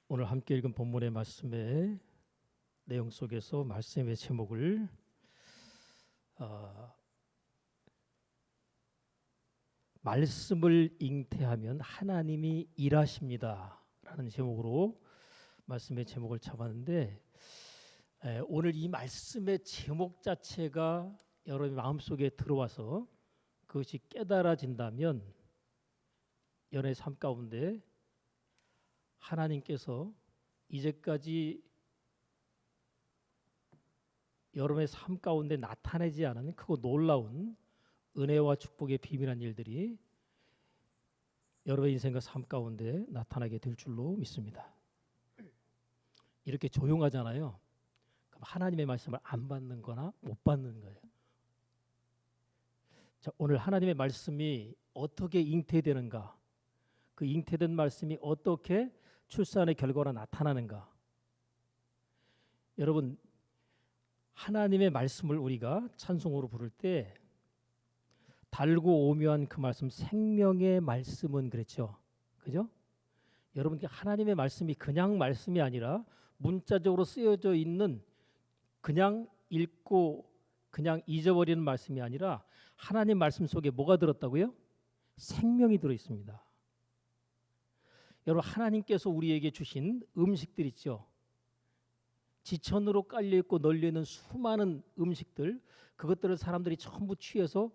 오늘 함께 읽은 본문의 말씀의 내용 속에서 말씀의 제목을 말씀을 잉태하면 하나님이 일하십니다 라는 제목으로 말씀의 제목을 잡았는데, 오늘 이 말씀의 제목 자체가 여러분의 마음속에 들어와서 그것이 깨달아진다면 연애 삶 가운데 하나님께서 이제까지 여러분의 삶 가운데 나타내지 않은 크고 놀라운 은혜와 축복의 비밀한 일들이 여러분의 인생과 삶 가운데 나타나게 될 줄로 믿습니다. 이렇게 조용하잖아요. 그럼 하나님의 말씀을 안 받는 거나 못 받는 거예요. 자, 오늘 하나님의 말씀이 어떻게 잉태되는가, 그 잉태된 말씀이 어떻게 출산의 결과로 나타나는가. 여러분, 하나님의 말씀을 우리가 찬송으로 부를 때 달고 오묘한 그 말씀, 생명의 말씀은 그랬죠. 그죠? 여러분, 하나님의 말씀이 그냥 말씀이 아니라 문자적으로 쓰여져 있는, 그냥 읽고 그냥 잊어버리는 말씀이 아니라 하나님 말씀 속에 뭐가 들었다고요? 생명이 들어 있습니다. 여러분, 하나님께서 우리에게 주신 음식들 있죠. 지천으로 깔려있고 널려있는 수많은 음식들, 그것들을 사람들이 전부 취해서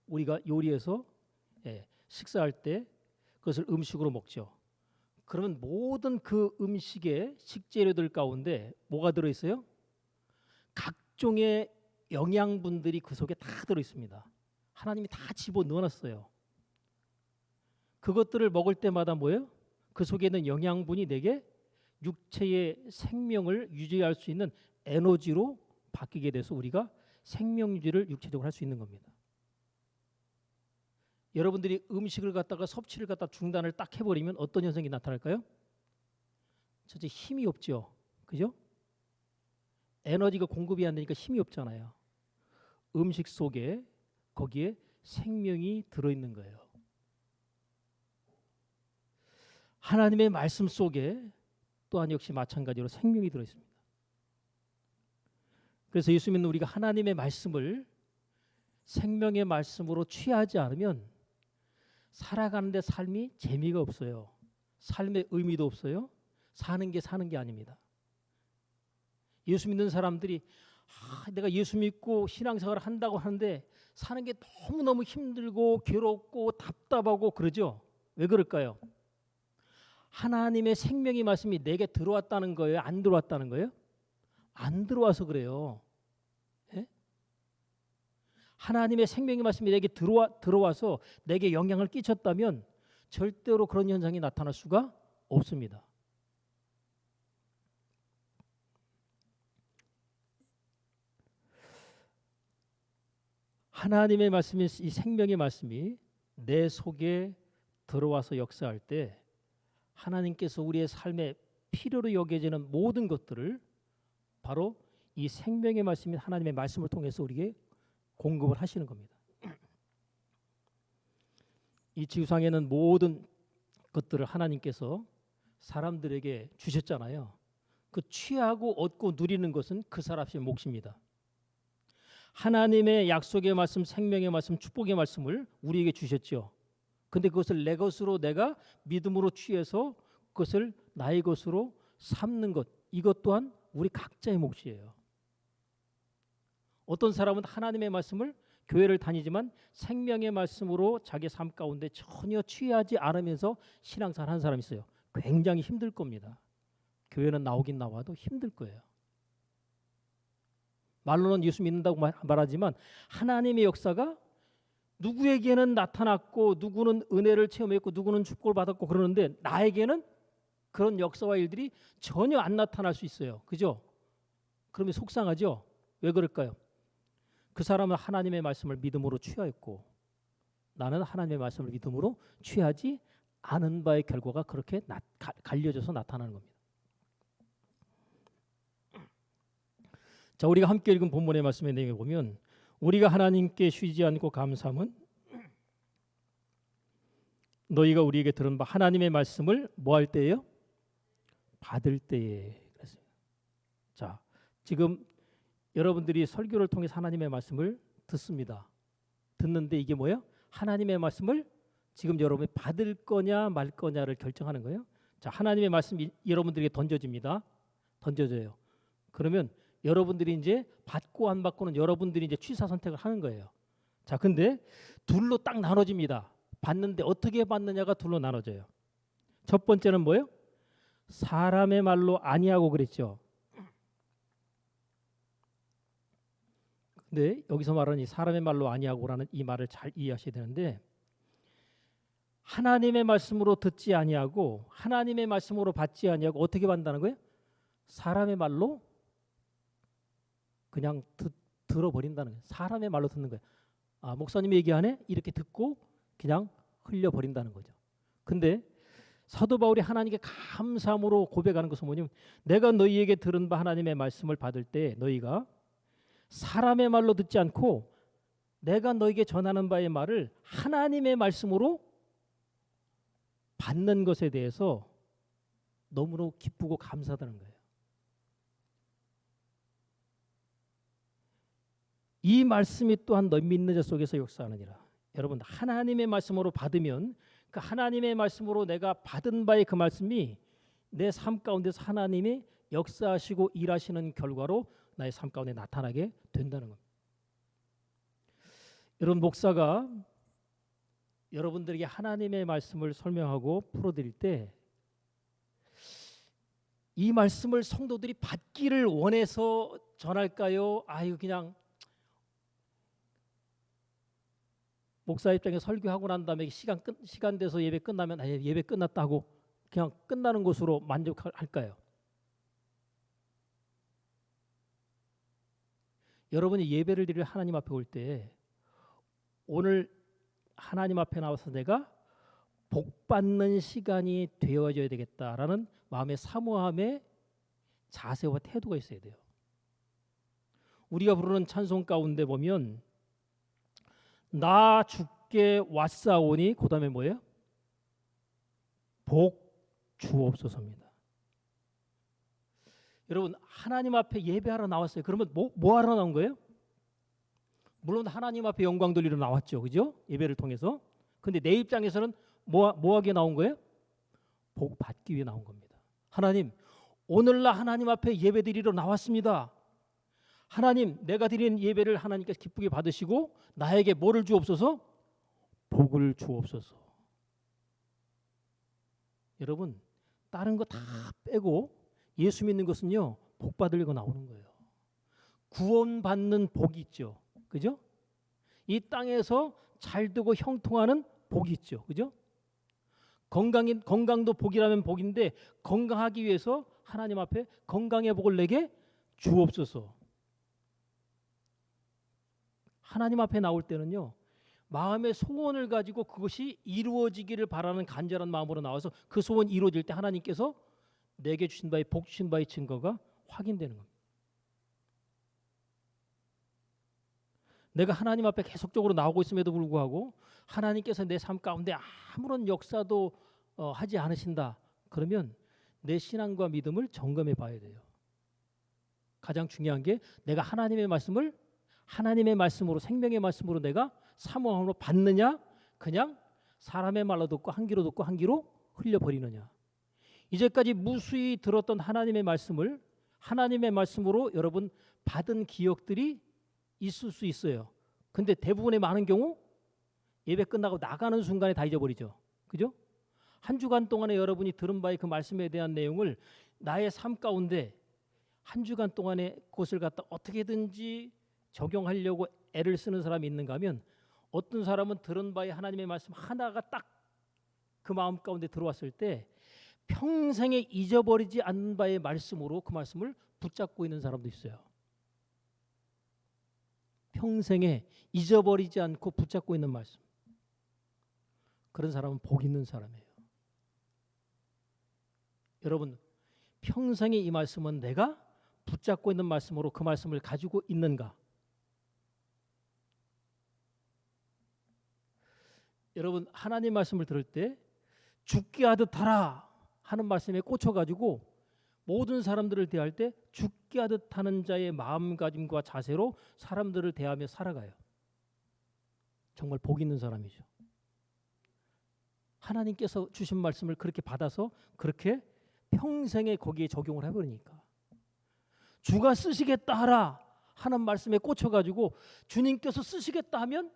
우리가 요리해서 식사할 때 그것을 음식으로 먹죠. 그러면 모든 그 음식의 식재료들 가운데 뭐가 들어있어요? 각종의 영양분들이 그 속에 다 들어있습니다. 하나님이 다 집어넣어놨어요. 그것들을 먹을 때마다 뭐예요? 그 속에 있는 영양분이 내게 육체의 생명을 유지할 수 있는 에너지로 바뀌게 돼서 우리가 생명 유지를 육체적으로 할 수 있는 겁니다. 여러분들이 음식을 갖다가 섭취를 갖다 중단을 딱 해버리면 어떤 현상이 나타날까요? 첫째, 힘이 없죠. 그죠? 에너지가 공급이 안 되니까 힘이 없잖아요. 음식 속에 거기에 생명이 들어있는 거예요. 하나님의 말씀 속에 또한 역시 마찬가지로 생명이 들어있습니다. 그래서 예수 믿는 우리가 하나님의 말씀을 생명의 말씀으로 취하지 않으면 살아가는데 삶이 재미가 없어요. 삶의 의미도 없어요. 사는 게 아닙니다. 예수 믿는 사람들이 내가 예수 믿고 신앙생활을 한다고 하는데 사는 게 너무너무 힘들고 괴롭고 답답하고 그러죠. 왜 그럴까요? 하나님의 생명의 말씀이 내게 들어왔다는 거예요? 안 들어왔다는 거예요? 안 들어와서 그래요. 예? 하나님의 생명의 말씀이 내게 들어와서 내게 영향을 끼쳤다면 절대로 그런 현상이 나타날 수가 없습니다. 하나님의 말씀이, 이 생명의 말씀이 내 속에 들어와서 역사할 때 하나님께서 우리의 삶에 필요로 여겨지는 모든 것들을 바로 이 생명의 말씀인 하나님의 말씀을 통해서 우리에게 공급을 하시는 겁니다. 이 지구상에는 모든 것들을 하나님께서 사람들에게 주셨잖아요. 그 취하고 얻고 누리는 것은 그 사람의 몫입니다. 하나님의 약속의 말씀, 생명의 말씀, 축복의 말씀을 우리에게 주셨죠. 근데 그것을 내 것으로 내가 믿음으로 취해서 그것을 나의 것으로 삼는 것, 이것 또한 우리 각자의 몫이에요. 어떤 사람은 하나님의 말씀을 교회를 다니지만 생명의 말씀으로 자기 삶 가운데 전혀 취하지 않으면서 신앙생활 하는 사람이 있어요. 굉장히 힘들 겁니다. 교회는 나오긴 나와도 힘들 거예요. 말로는 예수 믿는다고 말하지만 하나님의 역사가 누구에게는 나타났고 누구는 은혜를 체험했고 누구는 축복을 받았고 그러는데 나에게는 그런 역사와 일들이 전혀 안 나타날 수 있어요. 그죠? 그러면 속상하죠? 왜 그럴까요? 그 사람은 하나님의 말씀을 믿음으로 취하였고 나는 하나님의 말씀을 믿음으로 취하지 않은 바의 결과가 그렇게 갈려져서 나타나는 겁니다. 자, 우리가 함께 읽은 본문의 말씀의 내용에 보면 우리가 하나님께 쉬지 않고 감사함은 너희가 우리에게 들은 바 하나님의 말씀을 뭐 할 때예요? 받을 때에 그랬어요. 자, 지금 여러분들이 설교를 통해 하나님의 말씀을 듣습니다. 듣는데 이게 뭐예요? 하나님의 말씀을 지금 여러분이 받을 거냐 말 거냐를 결정하는 거예요. 자, 하나님의 말씀이 여러분들에게 던져집니다. 던져져요. 그러면 여러분들이 이제 받고 안 받고는 여러분들이 이제 취사 선택을 하는 거예요. 자, 근데 둘로 딱 나눠집니다. 받는데 어떻게 받느냐가 둘로 나눠져요. 첫 번째는 뭐예요? 사람의 말로 아니하고 그랬죠. 근데 여기서 말하는 이 사람의 말로 아니하고라는 이 말을 잘 이해하셔야 되는데, 하나님의 말씀으로 듣지 아니하고 하나님의 말씀으로 받지 아니하고 어떻게 받는다는 거예요? 사람의 말로 그냥 들어버린다는 거예요. 사람의 말로 듣는 거예요. 아, 목사님이 얘기하네? 이렇게 듣고 그냥 흘려버린다는 거죠. 근데 사도 바울이 하나님께 감사함으로 고백하는 것은 뭐냐면, 내가 너희에게 들은 바 하나님의 말씀을 받을 때 너희가 사람의 말로 듣지 않고 내가 너희에게 전하는 바의 말을 하나님의 말씀으로 받는 것에 대해서 너무너무 기쁘고 감사하다는 거예요. 이 말씀이 또한 너희 믿는 자 속에서 역사하느니라. 여러분, 하나님의 말씀으로 받으면 그 하나님의 말씀으로 내가 받은 바의 그 말씀이 내 삶 가운데서 하나님이 역사하시고 일하시는 결과로 나의 삶 가운데 나타나게 된다는 겁니다. 여러분, 목사가 여러분들에게 하나님의 말씀을 설명하고 풀어드릴 때 이 말씀을 성도들이 받기를 원해서 전할까요? 아유, 그냥 목사 입장에 설교하고 난 다음에 시간 돼서 예배 끝나면 예배 끝났다고 그냥 끝나는 것으로 만족할까요? 여러분이 예배를 드릴 하나님 앞에 올 때 오늘 하나님 앞에 나와서 내가 복 받는 시간이 되어져야 되겠다라는 마음의 사모함의 자세와 태도가 있어야 돼요. 우리가 부르는 찬송 가운데 보면 나 주께 왔사오니 그 다음에 뭐예요? 복 주옵소서입니다. 여러분, 하나님 앞에 예배하러 나왔어요. 그러면 뭐 하러 나온 거예요? 물론 하나님 앞에 영광 돌리러 나왔죠. 그죠? 예배를 통해서. 근데 내 입장에서는 뭐 하게 나온 거예요? 복 받기 위해 나온 겁니다. 하나님, 오늘날 하나님 앞에 예배 드리러 나왔습니다. 하나님, 내가 드린 예배를 하나님께서 기쁘게 받으시고 나에게 뭐를 주옵소서? 복을 주옵소서. 여러분, 다른 거 다 빼고 예수 믿는 것은요, 복 받으려고 나오는 거예요. 구원받는 복이 있죠. 그죠? 이 땅에서 잘 되고 형통하는 복이 있죠. 그죠? 건강도 복이라면 복인데, 건강하기 위해서 하나님 앞에 건강의 복을 내게 주옵소서. 하나님 앞에 나올 때는요, 마음의 소원을 가지고 그것이 이루어지기를 바라는 간절한 마음으로 나와서 그 소원이 이루어질 때 하나님께서 내게 주신 바의 복 주신 바의 증거가 확인되는 겁니다. 내가 하나님 앞에 계속적으로 나오고 있음에도 불구하고 하나님께서 내 삶 가운데 아무런 역사도 하지 않으신다. 그러면 내 신앙과 믿음을 점검해 봐야 돼요. 가장 중요한 게 내가 하나님의 말씀을 하나님의 말씀으로, 생명의 말씀으로 내가 사모함으로 받느냐, 그냥 사람의 말로 듣고 한 귀로 듣고 한 귀로 흘려버리느냐. 이제까지 무수히 들었던 하나님의 말씀을 하나님의 말씀으로 여러분 받은 기억들이 있을 수 있어요. 근데 대부분의 많은 경우 예배 끝나고 나가는 순간에 다 잊어버리죠. 그죠? 한 주간 동안에 여러분이 들은 바의 그 말씀에 대한 내용을 나의 삶 가운데 한 주간 동안에 그것을 갖다 어떻게든지 적용하려고 애를 쓰는 사람이 있는가 하면, 어떤 사람은 들은 바의 하나님의 말씀 하나가 딱 그 마음 가운데 들어왔을 때 평생에 잊어버리지 않는 바의 말씀으로 그 말씀을 붙잡고 있는 사람도 있어요. 평생에 잊어버리지 않고 붙잡고 있는 말씀. 그런 사람은 복 있는 사람이에요. 여러분, 평생에 이 말씀은 내가 붙잡고 있는 말씀으로 그 말씀을 가지고 있는가? 여러분, 하나님 말씀을 들을 때 죽게 하듯 하라 하는 말씀에 꽂혀가지고 모든 사람들을 대할 때 죽게 하듯 하는 자의 마음가짐과 자세로 사람들을 대하며 살아가요. 정말 복 있는 사람이죠. 하나님께서 주신 말씀을 그렇게 받아서 그렇게 평생에 거기에 적용을 해버리니까 주가 쓰시겠다 하라 하는 말씀에 꽂혀가지고 주님께서 쓰시겠다 하면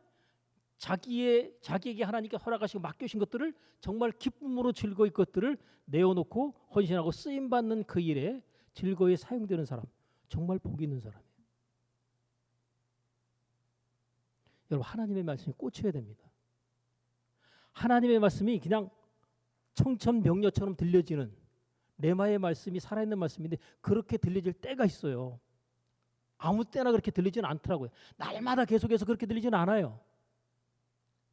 자기에게 하나님께 허락하시고 맡겨주신 것들을 정말 기쁨으로 즐거이 것들을 내어놓고 헌신하고 쓰임받는 그 일에 즐거이 사용되는 사람, 정말 복 있는 사람이에요. 여러분, 하나님의 말씀이 꽂혀야 됩니다. 하나님의 말씀이 그냥 청천벽력처럼 들려지는 레마의 말씀이 살아있는 말씀인데 그렇게 들려질 때가 있어요. 아무 때나 그렇게 들리지는 않더라고요. 날마다 계속해서 그렇게 들리지는 않아요.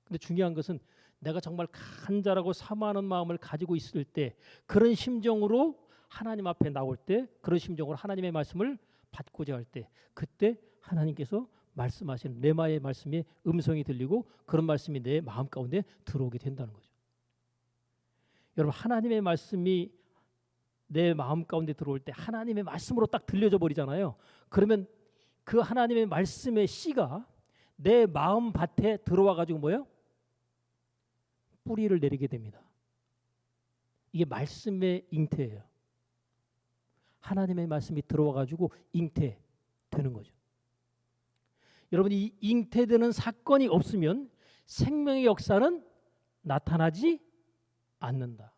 근데 중요한 것은 내가 정말 간절하고 사모하는 마음을 가지고 있을 때 그런 심정으로 하나님 앞에 나올 때 그런 심정으로 하나님의 말씀을 받고자 할 때 그때 하나님께서 말씀하시는 레마의 말씀의 음성이 들리고 그런 말씀이 내 마음 가운데 들어오게 된다는 거죠. 여러분, 하나님의 말씀이 내 마음 가운데 들어올 때 하나님의 말씀으로 딱 들려져 버리잖아요. 그러면 그 하나님의 말씀의 씨가 내 마음 밭에 들어와 가지고 뭐예요? 뿌리를 내리게 됩니다. 이게 말씀의 잉태예요. 하나님의 말씀이 들어와 가지고 잉태되는 거죠. 여러분, 이 잉태되는 사건이 없으면 생명의 역사는 나타나지 않는다.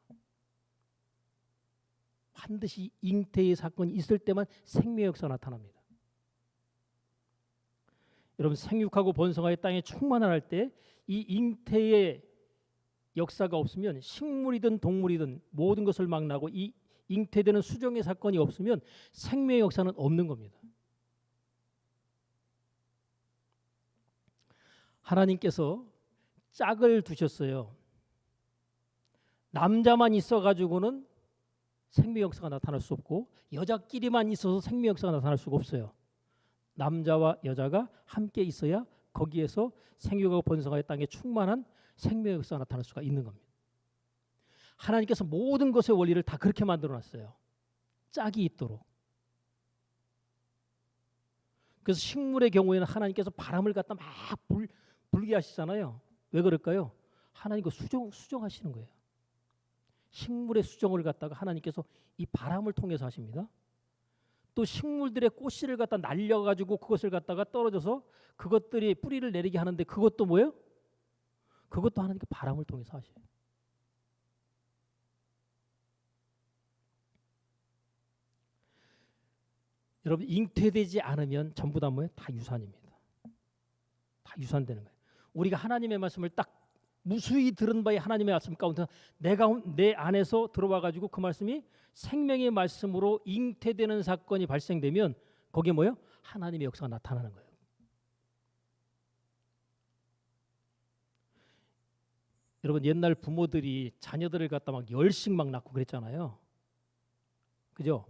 반드시 잉태의 사건이 있을 때만 생명의 역사가 나타납니다. 여러분, 생육하고 번성하여 땅에 충만할 때 이 잉태의 역사가 없으면 식물이든 동물이든 모든 것을 막 나고 이 잉태되는 수정의 사건이 없으면 생명의 역사는 없는 겁니다. 하나님께서 짝을 두셨어요. 남자만 있어가지고는 생명의 역사가 나타날 수 없고 여자끼리만 있어서 생명의 역사가 나타날 수가 없어요. 남자와 여자가 함께 있어야 거기에서 생육하고 번성하여 땅에 충만한 생명의 역사가 나타날 수가 있는 겁니다. 하나님께서 모든 것의 원리를 다 그렇게 만들어놨어요. 짝이 있도록. 그래서 식물의 경우에는 하나님께서 바람을 갖다 막 불게 하시잖아요. 왜 그럴까요? 하나님 그 수정하시는 거예요. 식물의 수정을 갖다가 하나님께서 이 바람을 통해서 하십니다. 또 식물들의 꽃씨를 갖다 날려가지고 그것을 갖다가 떨어져서 그것들이 뿌리를 내리게 하는데 그것도 뭐예요? 그것도 하나님께 바람을 통해서 하셔요. 여러분, 잉태되지 않으면 전부 다 뭐예요? 다 유산입니다. 다 유산되는 거예요. 우리가 하나님의 말씀을 딱 무수히 들은 바에 하나님의 말씀 가운데 내 안에서 들어와 가지고 그 말씀이 생명의 말씀으로 잉태되는 사건이 발생되면 거기에 뭐예요? 하나님의 역사가 나타나는 거예요. 여러분, 옛날 부모들이 자녀들을 갖다 막 10씩 막 낳고 그랬잖아요. 그죠?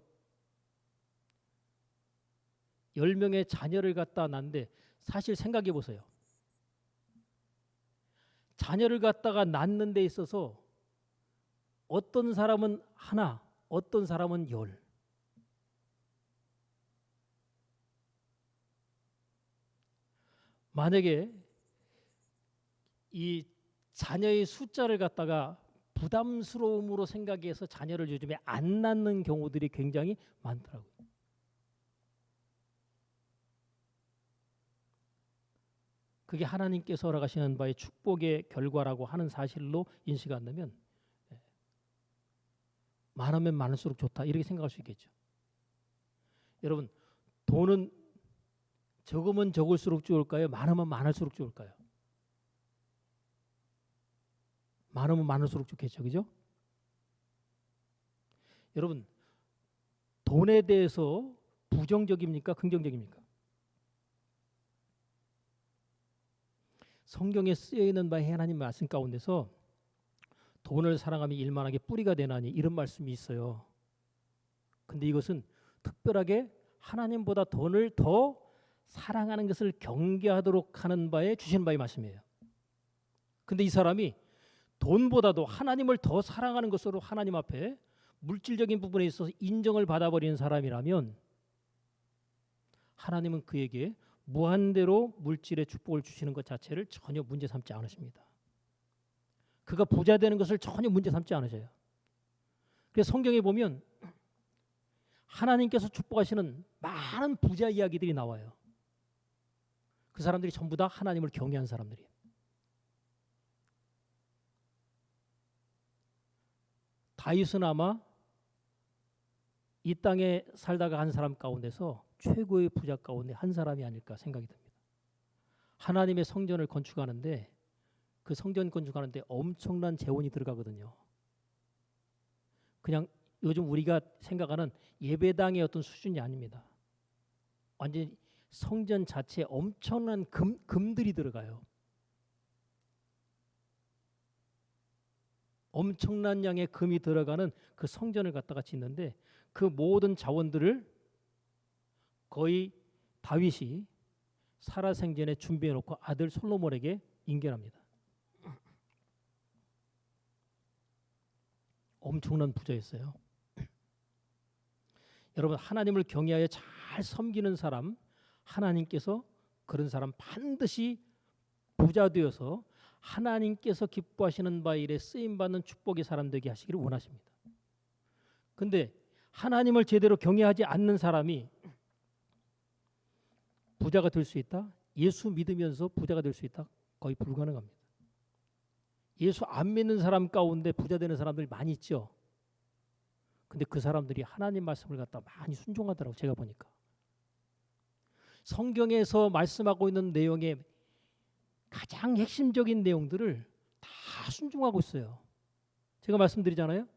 10명의 자녀를 갖다 낳는데 사실 생각해 보세요. 자녀를 갖다가 낳는 데 있어서 어떤 사람은 하나, 어떤 사람은 10. 만약에 이 자녀의 숫자를 갖다가 부담스러움으로 생각해서 자녀를 요즘에 안 낳는 경우들이 굉장히 많더라고요. 그게 하나님께서 허락하시는 바의 축복의 결과라고 하는 사실로 인식 안 되면 많으면 많을수록 좋다 이렇게 생각할 수 있겠죠. 여러분, 돈은 적으면 적을수록 좋을까요? 많으면 많을수록 좋을까요? 많으면 많을수록 좋겠죠. 그죠? 여러분, 돈에 대해서 부정적입니까? 긍정적입니까? 성경에 쓰여있는 바의 하나님 말씀 가운데서 돈을 사랑하며 일만하게 뿌리가 되나니 이런 말씀이 있어요. 근데 이것은 특별하게 하나님보다 돈을 더 사랑하는 것을 경계하도록 하는 바에 주신 바의 말씀이에요. 근데 이 사람이 돈보다도 하나님을 더 사랑하는 것으로 하나님 앞에 물질적인 부분에 있어서 인정을 받아버리는 사람이라면 하나님은 그에게 무한대로 물질의 축복을 주시는 것 자체를 전혀 문제 삼지 않으십니다. 그가 부자 되는 것을 전혀 문제 삼지 않으셔요. 그래서 성경에 보면 하나님께서 축복하시는 많은 부자 이야기들이 나와요. 그 사람들이 전부 다 하나님을 경외한 사람들이에요. 다윗은 아마 이 땅에 살다가 한 사람 가운데서 최고의 부자 가운데 한 사람이 아닐까 생각이 듭니다. 하나님의 성전을 건축하는데 그 성전 건축하는데 엄청난 재원이 들어가거든요. 그냥 요즘 우리가 생각하는 예배당의 어떤 수준이 아닙니다. 완전히 성전 자체에 엄청난 금들이 들어가요. 엄청난 양의 금이 들어가는 그 성전을 갖다가 짓는데 그 모든 자원들을 거의 다윗이 살아생전에 준비해 놓고 아들 솔로몬에게 인견합니다. 엄청난 부자였어요. 여러분, 하나님을 경외하여 잘 섬기는 사람, 하나님께서 그런 사람 반드시 부자 되어서 하나님께서 기뻐하시는 바 일에 쓰임받는 축복의 사람 되게 하시기를 원하십니다. 근데 하나님을 제대로 경외하지 않는 사람이 부자가 될 수 있다? 예수 믿으면서 부자가 될 수 있다? 거의 불가능합니다. 예수 안 믿는 사람 가운데 부자 되는 사람들이 많이 있죠. 근데 그 사람들이 하나님 말씀을 갖다 많이 순종하더라고, 제가 보니까. 성경에서 말씀하고 있는 내용의 가장 핵심적인 내용들을 다 순종하고 있어요. 제가 말씀드리잖아요.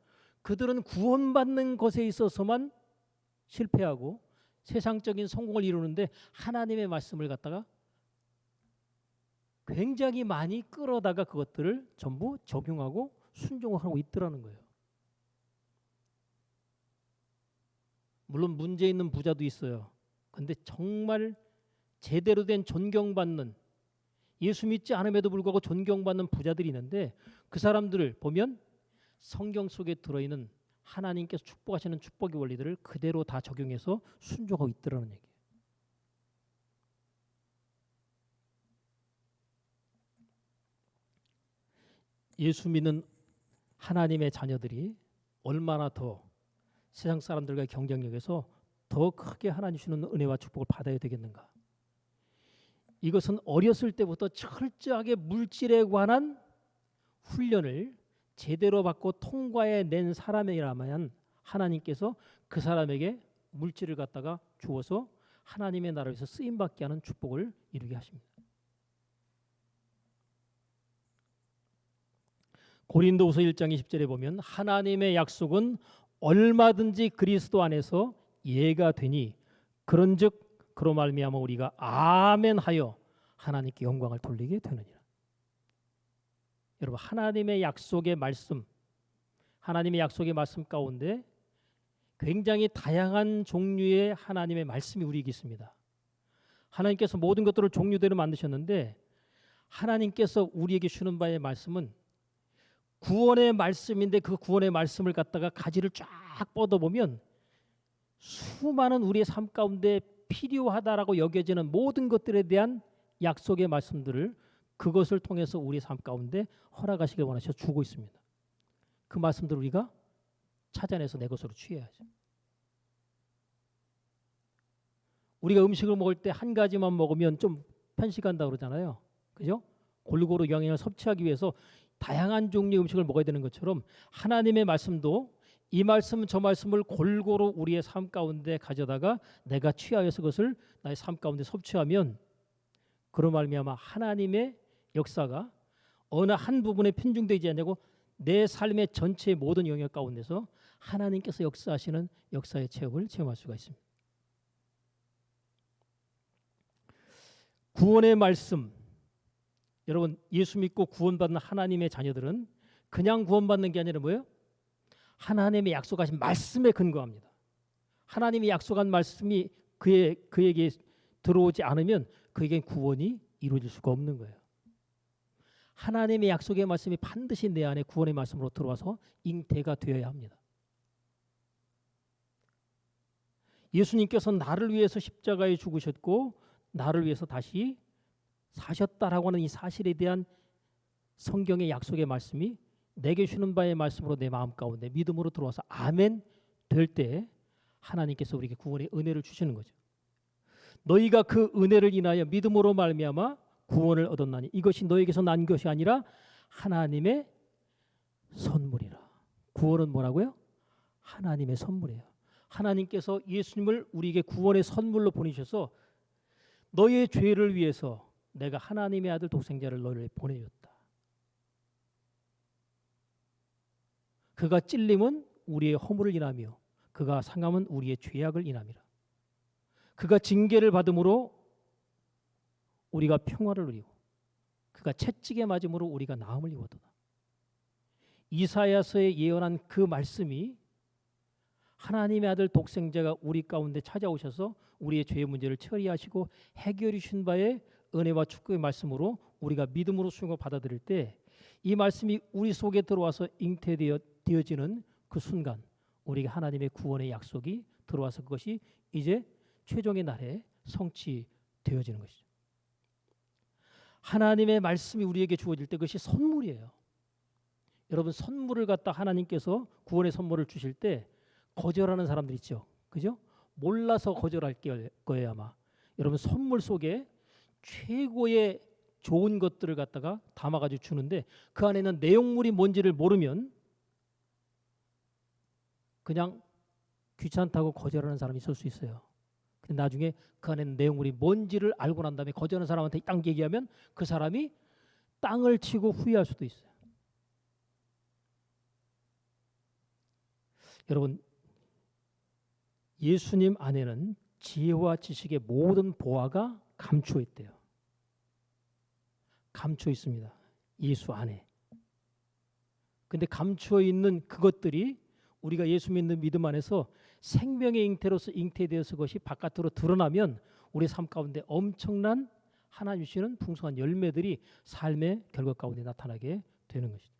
그들은 구원받는 것에 있어서만 실패하고 세상적인 성공을 이루는데 하나님의 말씀을 갖다가 굉장히 많이 끌어다가 그것들을 전부 적용하고 순종하고 있더라는 거예요. 물론 문제 있는 부자도 있어요. 근데 정말 제대로 된 존경받는, 예수 믿지 않음에도 불구하고 존경받는 부자들이 있는데 그 사람들을 보면 성경 속에 들어있는 하나님께서 축복하시는 축복의 원리들을 그대로 다 적용해서 순종하고 있더라는 얘기예요. 예수 믿는 하나님의 자녀들이 얼마나 더 세상 사람들과의 경쟁력에서 더 크게 하나님 주시는 은혜와 축복을 받아야 되겠는가. 이것은 어렸을 때부터 철저하게 물질에 관한 훈련을 제대로 받고 통과해 낸 사람이라면 하나님께서 그 사람에게 물질을 갖다가 주어서 하나님의 나라에서 쓰임받게 하는 축복을 이루게 하십니다. 고린도후서 1장 20절에 보면 하나님의 약속은 얼마든지 그리스도 안에서 예가 되니 그런즉 그로 말미암아 우리가 아멘하여 하나님께 영광을 돌리게 되느니라. 여러분, 하나님의 약속의 말씀, 하나님의 약속의 말씀 가운데 굉장히 다양한 종류의 하나님의 말씀이 우리에게 있습니다. 하나님께서 모든 것들을 종류대로 만드셨는데 하나님께서 우리에게 주는 바의 말씀은 구원의 말씀인데 그 구원의 말씀을 갖다가 가지를 쫙 뻗어보면 수많은 우리의 삶 가운데 필요하다라고 여겨지는 모든 것들에 대한 약속의 말씀들을 그것을 통해서 우리의 삶 가운데 허락하시길 원하셔 주고 있습니다. 그 말씀들을 우리가 찾아내서 내 것으로 취해야죠. 우리가 음식을 먹을 때 한 가지만 먹으면 좀 편식한다고 그러잖아요. 그죠? 골고루 영양을 섭취하기 위해서 다양한 종류의 음식을 먹어야 되는 것처럼 하나님의 말씀도 이 말씀 저 말씀을 골고루 우리의 삶 가운데 가져다가 내가 취하여서 그것을 나의 삶 가운데 섭취하면 그로 말미암아 하나님의 역사가 어느 한 부분에 편중되지 않냐고 내 삶의 전체의 모든 영역 가운데서 하나님께서 역사하시는 역사의 체험을 체험할 수가 있습니다. 구원의 말씀, 여러분 예수 믿고 구원받는 하나님의 자녀들은 그냥 구원받는 게 아니라 뭐예요? 하나님의 약속하신 말씀에 근거합니다. 하나님이 약속한 말씀이 그에게 들어오지 않으면 그에겐 구원이 이루어질 수가 없는 거예요. 하나님의 약속의 말씀이 반드시 내 안에 구원의 말씀으로 들어와서 잉태가 되어야 합니다. 예수님께서 나를 위해서 십자가에 죽으셨고 나를 위해서 다시 사셨다라고 하는 이 사실에 대한 성경의 약속의 말씀이 내게 주는 바의 말씀으로 내 마음 가운데 믿음으로 들어와서 아멘 될 때 하나님께서 우리에게 구원의 은혜를 주시는 거죠. 너희가 그 은혜를 인하여 믿음으로 말미암아 구원을 얻었나니 이것이 너희에게서 난 것이 아니라 하나님의 선물이라. 구원은 뭐라고요? 하나님의 선물이에요. 하나님께서 예수님을 우리에게 구원의 선물로 보내셔서 너희의 죄를 위해서 내가 하나님의 아들 독생자를 너희를 보내줬다. 그가 찔림은 우리의 허물을 인하며 그가 상함은 우리의 죄악을 인함이라. 그가 징계를 받음으로 우리가 평화를 누리고 그가 채찍에 맞음으로 우리가 나음을 입었도다. 이사야서에 예언한 그 말씀이 하나님의 아들 독생자가 우리 가운데 찾아오셔서 우리의 죄의 문제를 처리하시고 해결해 주신 바의 은혜와 축복의 말씀으로 우리가 믿음으로 수용하고 받아들일 때 이 말씀이 우리 속에 들어와서 잉태되어지는 그 순간 우리가 하나님의 구원의 약속이 들어와서 그것이 이제 최종의 날에 성취되어지는 것이죠. 하나님의 말씀이 우리에게 주어질 때 그것이 선물이에요. 여러분 선물을 갖다 하나님께서 구원의 선물을 주실 때 거절하는 사람들 있죠. 그죠? 몰라서 거절할 거예요 아마. 여러분 선물 속에 최고의 좋은 것들을 갖다가 담아가지고 주는데 그 안에는 내용물이 뭔지를 모르면 그냥 귀찮다고 거절하는 사람이 있을 수 있어요. 근데 나중에 그 안에는 내용물이 뭔지를 알고 난 다음에 거절하는 사람한테 땅 얘기하면 그 사람이 땅을 치고 후회할 수도 있어요. 여러분 예수님 안에는 지혜와 지식의 모든 보화가 감추어 있대요. 감추어 있습니다. 예수 안에. 근데 감추어 있는 그것들이 우리가 예수 믿는 믿음 안에서 생명의 잉태로서 잉태되어서 그것이 바깥으로 드러나면 우리 삶 가운데 엄청난 하나님 주시는 풍성한 열매들이 삶의 결과 가운데 나타나게 되는 것이죠.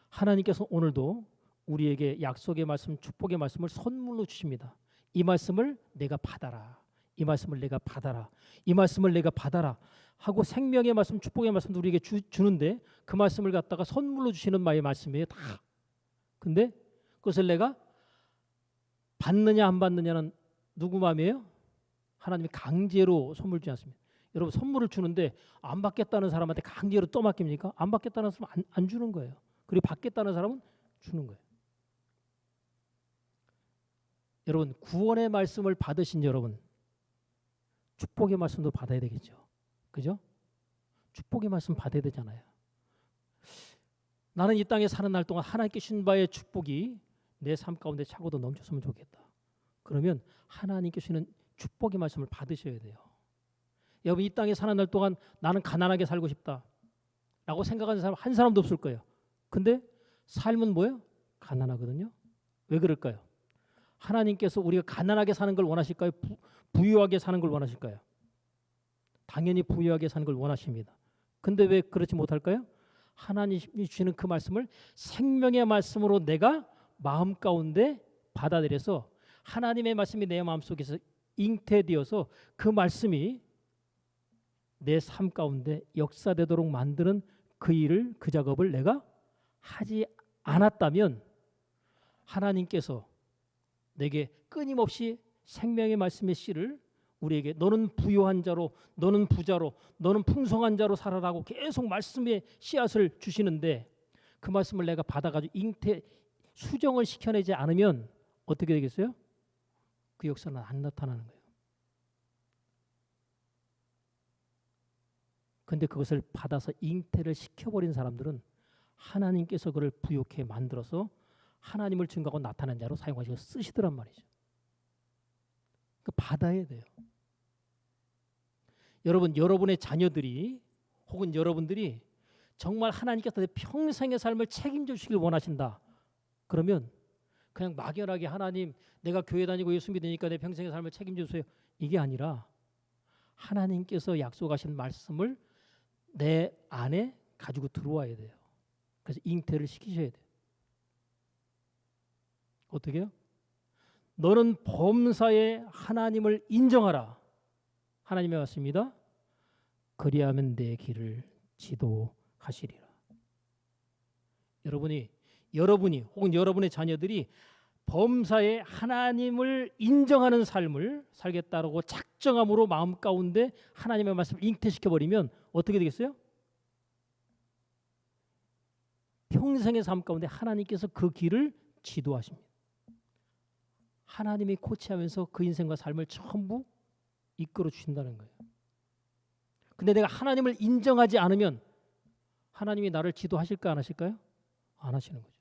하나님께서 오늘도 우리에게 약속의 말씀, 축복의 말씀을 선물로 주십니다. 이 말씀을 내가 받아라. 이 말씀을 내가 받아라. 이 말씀을 내가 받아라. 하고 생명의 말씀, 축복의 말씀도 우리에게 주는데 그 말씀을 갖다가 선물로 주시는 마의 말씀이에요. 다. 근데 그것을 내가 받느냐 안 받느냐는 누구 마음이에요? 하나님이 강제로 선물 주지 않습니다. 여러분 선물을 주는데 안 받겠다는 사람한테 강제로 또 맡깁니까? 안 받겠다는 사람은 안 주는 거예요. 그리고 받겠다는 사람은 주는 거예요. 여러분 구원의 말씀을 받으신 여러분 축복의 말씀도 받아야 되겠죠. 그죠? 축복의 말씀 받아야 되잖아요. 나는 이 땅에 사는 날 동안 하나님께 주신 바의 축복이 내 삶 가운데 차고도 넘쳤으면 좋겠다. 그러면 하나님께 주시는 축복의 말씀을 받으셔야 돼요. 여러분 이 땅에 사는 날 동안 나는 가난하게 살고 싶다 라고 생각하는 사람 한 사람도 없을 거예요. 근데 삶은 뭐예요? 가난하거든요. 왜 그럴까요? 하나님께서 우리가 가난하게 사는 걸 원하실까요? 부유하게 사는 걸 원하실까요? 당연히 부유하게 사는 걸 원하십니다. 근데 왜 그렇지 못할까요? 하나님이 주시는 그 말씀을 생명의 말씀으로 내가 마음 가운데 받아들여서 하나님의 말씀이 내 마음속에서 잉태되어서 그 말씀이 내 삶 가운데 역사되도록 만드는 그 일을, 그 작업을 내가 하지 않았다면 하나님께서 내게 끊임없이 생명의 말씀의 씨를 우리에게 너는 부유한 자로, 너는 부자로, 너는 풍성한 자로 살아라고 계속 말씀의 씨앗을 주시는데 그 말씀을 내가 받아가지고 잉태 수정을 시켜내지 않으면 어떻게 되겠어요? 그 역사는 안 나타나는 거예요. 근데 그것을 받아서 잉태를 시켜버린 사람들은 하나님께서 그를 부욕해 만들어서 하나님을 증거하고 나타난 자로 사용하시고 쓰시더란 말이죠. 그 받아야 돼요. 여러분, 여러분의 자녀들이 혹은 여러분들이 정말 하나님께서 내 평생의 삶을 책임져 주시길 원하신다. 그러면 그냥 막연하게 하나님 내가 교회 다니고 예수 믿으니까 내 평생의 삶을 책임져 주세요. 이게 아니라 하나님께서 약속하신 말씀을 내 안에 가지고 들어와야 돼요. 그래서 잉태를 시키셔야 돼요. 어떻게 해요? 너는 범사에 하나님을 인정하라. 하나님의 말씀입니다. 그리하면 내 길을 지도하시리라. 여러분이 혹은 여러분의 자녀들이 범사에 하나님을 인정하는 삶을 살겠다라고 작정함으로 마음 가운데 하나님의 말씀을 잉태시켜버리면 어떻게 되겠어요? 평생의 삶 가운데 하나님께서 그 길을 지도하십니다. 하나님이 코치하면서 그 인생과 삶을 전부 이끌어 주신다는 거예요. 근데 내가 하나님을 인정하지 않으면 하나님이 나를 지도하실까 안 하실까요? 안 하시는 거죠.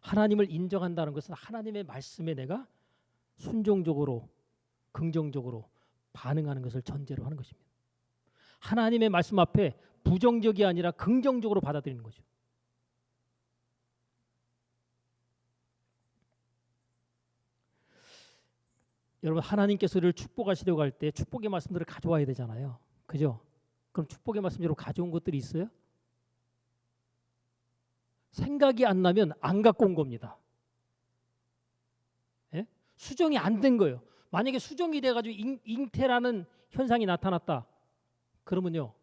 하나님을 인정한다는 것은 하나님의 말씀에 내가 순종적으로 긍정적으로 반응하는 것을 전제로 하는 것입니다. 하나님의 말씀 앞에 부정적이 아니라 긍정적으로 받아들이는 거죠. 여러분, 하나님께서 우리를 축복하시려고 할 때 축복의 말씀들을 가져와야 되잖아요. 그죠? 그럼 축복의 말씀대로 가져온 것들이 있어요? 생각이 안 나면 안 갖고 온 겁니다. 예? 수정이 안 된 거예요. 만약에 수정이 돼가지고 잉태라는 현상이 나타났다. 그러면요,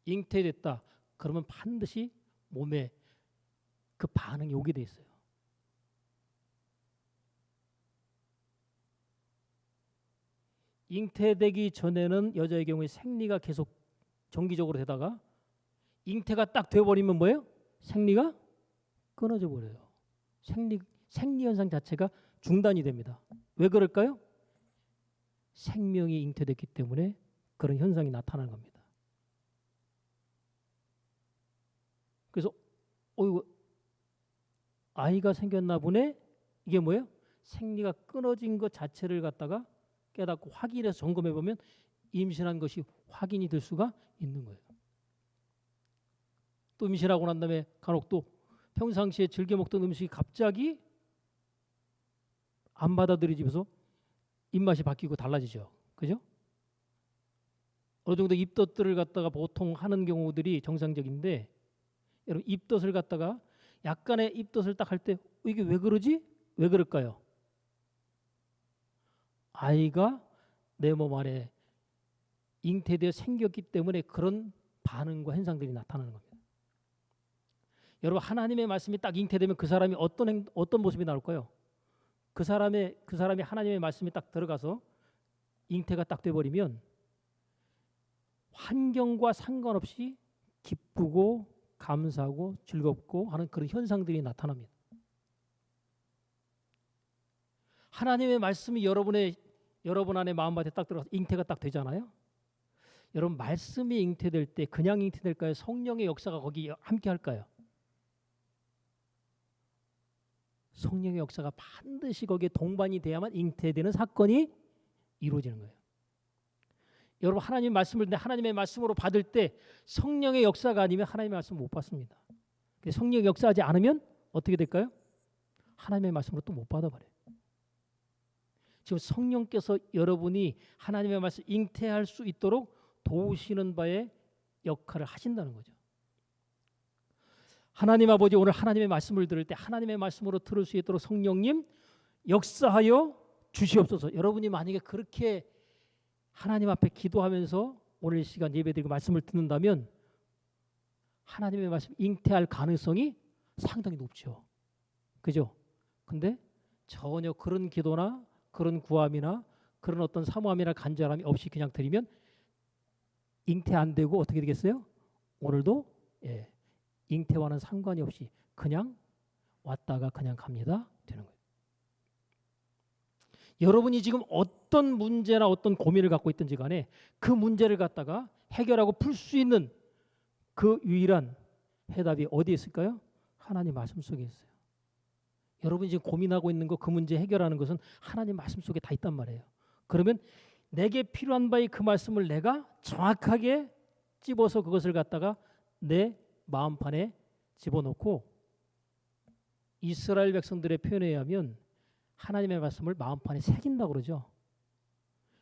잉태됐다. 그러면 반드시 몸에 그 반응이 오게 돼 있어요. 잉태되기 전에는 여자의 경우에 생리가 계속 정기적으로 되다가 잉태가 딱 돼버리면 뭐예요? 생리가 끊어져 버려요. 생리 현상 자체가 중단이 됩니다. 왜 그럴까요? 생명이 잉태됐기 때문에 그런 현상이 나타나는 겁니다. 그래서 어이구, 아이가 생겼나 보네. 이게 뭐예요? 생리가 끊어진 것 자체를 갖다가 깨닫고 확인해서 점검해 보면 임신한 것이 확인이 될 수가 있는 거예요. 또 임신하고 난 다음에 간혹 또 평상시에 즐겨 먹던 음식이 갑자기 안 받아들여지면서 입맛이 바뀌고 달라지죠. 그죠? 어느 정도 입덧들을 갖다가 보통 하는 경우들이 정상적인데, 여러분 입덧을 갖다가 약간의 입덧을 딱 할 때 이게 왜 그러지? 왜 그럴까요? 아이가 내 몸 안에 잉태되어 생겼기 때문에 그런 반응과 현상들이 나타나는 겁니다. 여러분, 하나님의 말씀이 딱 잉태되면 그 사람이 어떤 모습이 나올까요? 그 사람이 하나님의 말씀이 딱 들어가서 잉태가 딱 돼버리면 환경과 상관없이 기쁘고 감사하고 즐겁고 하는 그런 현상들이 나타납니다. 하나님의 말씀이 여러분 안에 마음밭에 딱 들어가서 잉태가 딱 되잖아요. 여러분, 말씀이 잉태될 때 그냥 잉태될까요? 성령의 역사가 거기 함께 할까요? 성령의 역사가 반드시 거기에 동반이 돼야만 잉태되는 사건이 이루어지는 거예요. 여러분, 하나님의 말씀을 하나님의 말씀으로 받을 때 성령의 역사가 아니면 하나님의 말씀을 못 받습니다. 성령의 역사하지 않으면 어떻게 될까요? 하나님의 말씀으로 또 못 받아버려요. 지금 성령께서 여러분이 하나님의 말씀 잉태할 수 있도록 도우시는 바의 역할을 하신다는 거죠. 하나님 아버지, 오늘 하나님의 말씀을 들을 때 하나님의 말씀으로 들을 수 있도록 성령님 역사하여 주시옵소서. 여러분이 만약에 그렇게 하나님 앞에 기도하면서 오늘 이 시간 예배드리고 말씀을 듣는다면 하나님의 말씀 잉태할 가능성이 상당히 높죠. 그죠? 근데 전혀 그런 기도나 그런 구함이나 그런 어떤 사모함이나 간절함이 없이 그냥 드리면 잉태 안 되고 어떻게 되겠어요? 오늘도 잉태와는 상관이 없이 그냥 왔다가 그냥 갑니다 되는 거예요. 여러분이 지금 어떤 문제나 어떤 고민을 갖고 있든지 간에 그 문제를 갖다가 해결하고 풀 수 있는 그 유일한 해답이 어디에 있을까요? 하나님 말씀 속에 있어요. 여러분이 지금 고민하고 있는 거, 그 문제 해결하는 것은 하나님 말씀 속에 다 있단 말이에요. 그러면 내게 필요한 바의 그 말씀을 내가 정확하게 찝어서 그것을 갖다가 내 마음판에 집어넣고, 이스라엘 백성들의 표현에 의하면 하나님의 말씀을 마음판에 새긴다고 그러죠.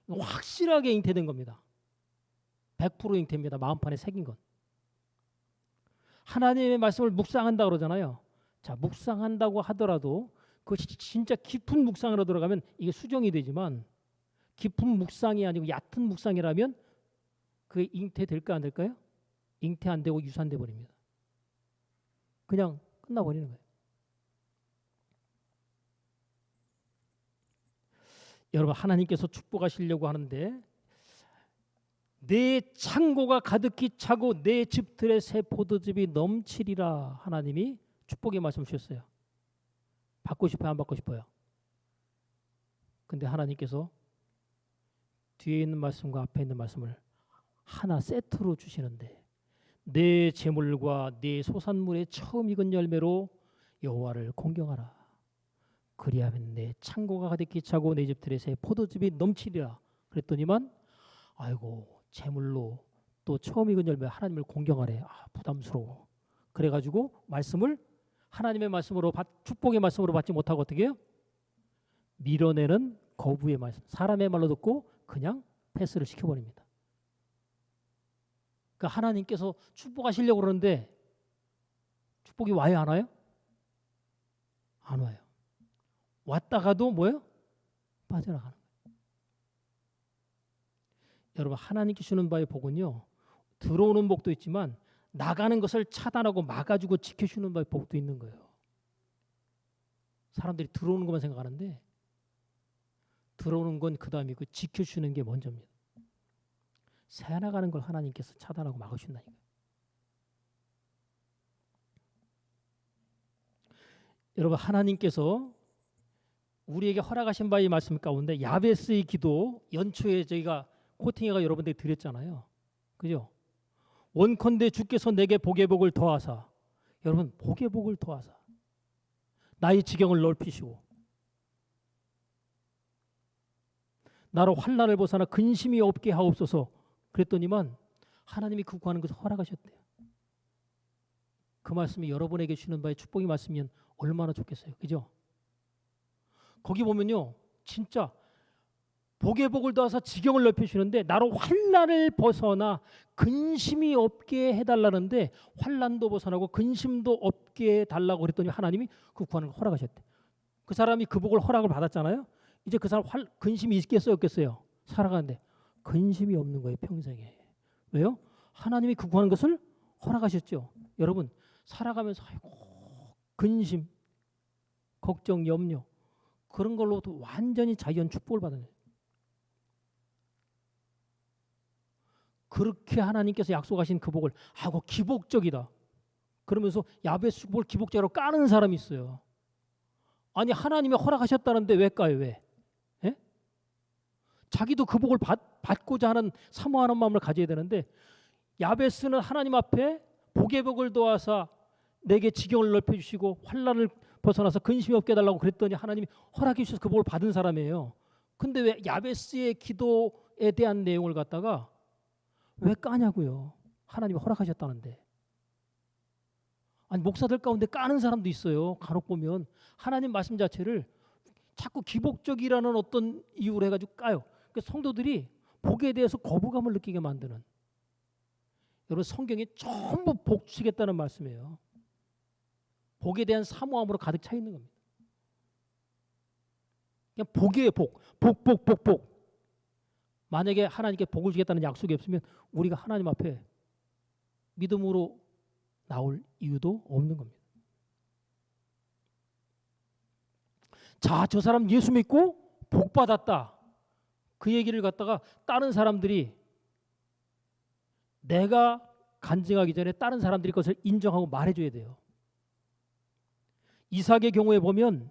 확실하게 잉태된 겁니다. 100% 잉태입니다. 마음판에 새긴 것. 하나님의 말씀을 묵상한다고 그러잖아요. 자, 묵상한다고 하더라도 그것이 진짜 깊은 묵상으로 들어가면 이게 수정이 되지만 깊은 묵상이 아니고 얕은 묵상이라면 그게 잉태될까 안 될까요? 잉태 안 되고 유산돼 버립니다. 그냥 끝나버리는 거예요. 여러분, 하나님께서 축복하시려고 하는데 내 창고가 가득히 차고 내 집들의 새 포도즙이 넘치리라 하나님이 축복의 말씀 주셨어요. 받고 싶어요? 안 받고 싶어요? 근데 하나님께서 뒤에 있는 말씀과 앞에 있는 말씀을 하나 세트로 주시는데 내 재물과 내 소산물의 처음 익은 열매로 여호와를 공경하라. 그리하면 내 창고가 가득히 차고 내 집들의 새 포도즙이 넘치리라. 그랬더니만 아이고 재물로 또 처음 익은 열매 하나님을 공경하래. 아, 부담스러워. 그래가지고 말씀을 하나님의 말씀으로 축복의 말씀으로 받지 못하고 어떻게 해요? 밀어내는 거부의 말씀. 사람의 말로 듣고 그냥 패스를 시켜버립니다. 그러니까 하나님께서 축복하시려고 그러는데 축복이 와요 안 와요? 안 와요. 왔다가도 뭐예요? 빠져나가는 거예요. 여러분, 하나님께 주는 바의 복은요, 들어오는 복도 있지만 나가는 것을 차단하고 막아주고 지켜주는 바의 복도 있는 거예요. 사람들이 들어오는 것만 생각하는데 들어오는 건 그 다음이고 지켜주는 게 먼저입니다. 새나가는 걸 하나님께서 차단하고 막으신다니까요. 여러분, 하나님께서 우리에게 허락하신 바의 말씀 가운데 야베스의 기도 연초에 저희가 코팅해가 여러분들이 드렸잖아요. 그죠? 원컨대 주께서 내게 복의 복을 더하사, 여러분 복의 복을 더하사 나의 지경을 넓히시고 나로 환난을 벗어나 근심이 없게 하옵소서. 그랬더니만 하나님이 그 구하는 것을 허락하셨대요. 그 말씀이 여러분에게 주는 바의 축복의 말씀이면 얼마나 좋겠어요. 그죠? 거기 보면요, 진짜 복의 복을 더하사 지경을 넓히시는데 나로 환난을 벗어나 근심이 없게 해달라는데 환난도 벗어나고 근심도 없게 해달라고 그랬더니 하나님이 그 구하는 걸 허락하셨대. 그 사람이 그 복을 허락을 받았잖아요. 이제 그 사람 근심이 있겠어요 없겠어요? 살아가는데 근심이 없는 거예요 평생에. 왜요? 하나님이 그 구하는 것을 허락하셨죠. 여러분, 살아가면서 아이고 근심, 걱정, 염려 그런 걸로도 완전히 자연 축복을 받는 거예요. 그렇게 하나님께서 약속하신 그 복을 하고 기복적이다. 그러면서 야베스 축복을 기복적으로 까는 사람이 있어요. 아니 하나님이 허락하셨다는데 왜 까요? 왜? 예? 자기도 그 복을 받고자 하는 사모하는 마음을 가져야 되는데 야베스는 하나님 앞에 복의 복을 도와서 내게 지경을 넓혀주시고 환난을 벗어나서 근심이 없게 해달라고 그랬더니 하나님이 허락해 주셔서 그 복을 받은 사람이에요. 근데 왜 야베스의 기도에 대한 내용을 갖다가 왜 까냐고요. 하나님이 허락하셨다는데. 아니 목사들 가운데 까는 사람도 있어요. 간혹 보면 하나님 말씀 자체를 자꾸 기복적이라는 어떤 이유로 해가지고 까요. 그러니까 성도들이 복에 대해서 거부감을 느끼게 만드는. 여러분 성경이 전부 복 주시겠다는 말씀이에요. 복에 대한 사모함으로 가득 차 있는 겁니다. 그냥 복이에요. 복. 만약에 하나님께 복을 주겠다는 약속이 없으면 우리가 하나님 앞에 믿음으로 나올 이유도 없는 겁니다. 자, 저 사람 예수 믿고 복 받았다. 그 얘기를 갖다가 다른 사람들이 내가 간증하기 전에 다른 사람들이 그것을 인정하고 말해줘야 돼요. 이삭의 경우에 보면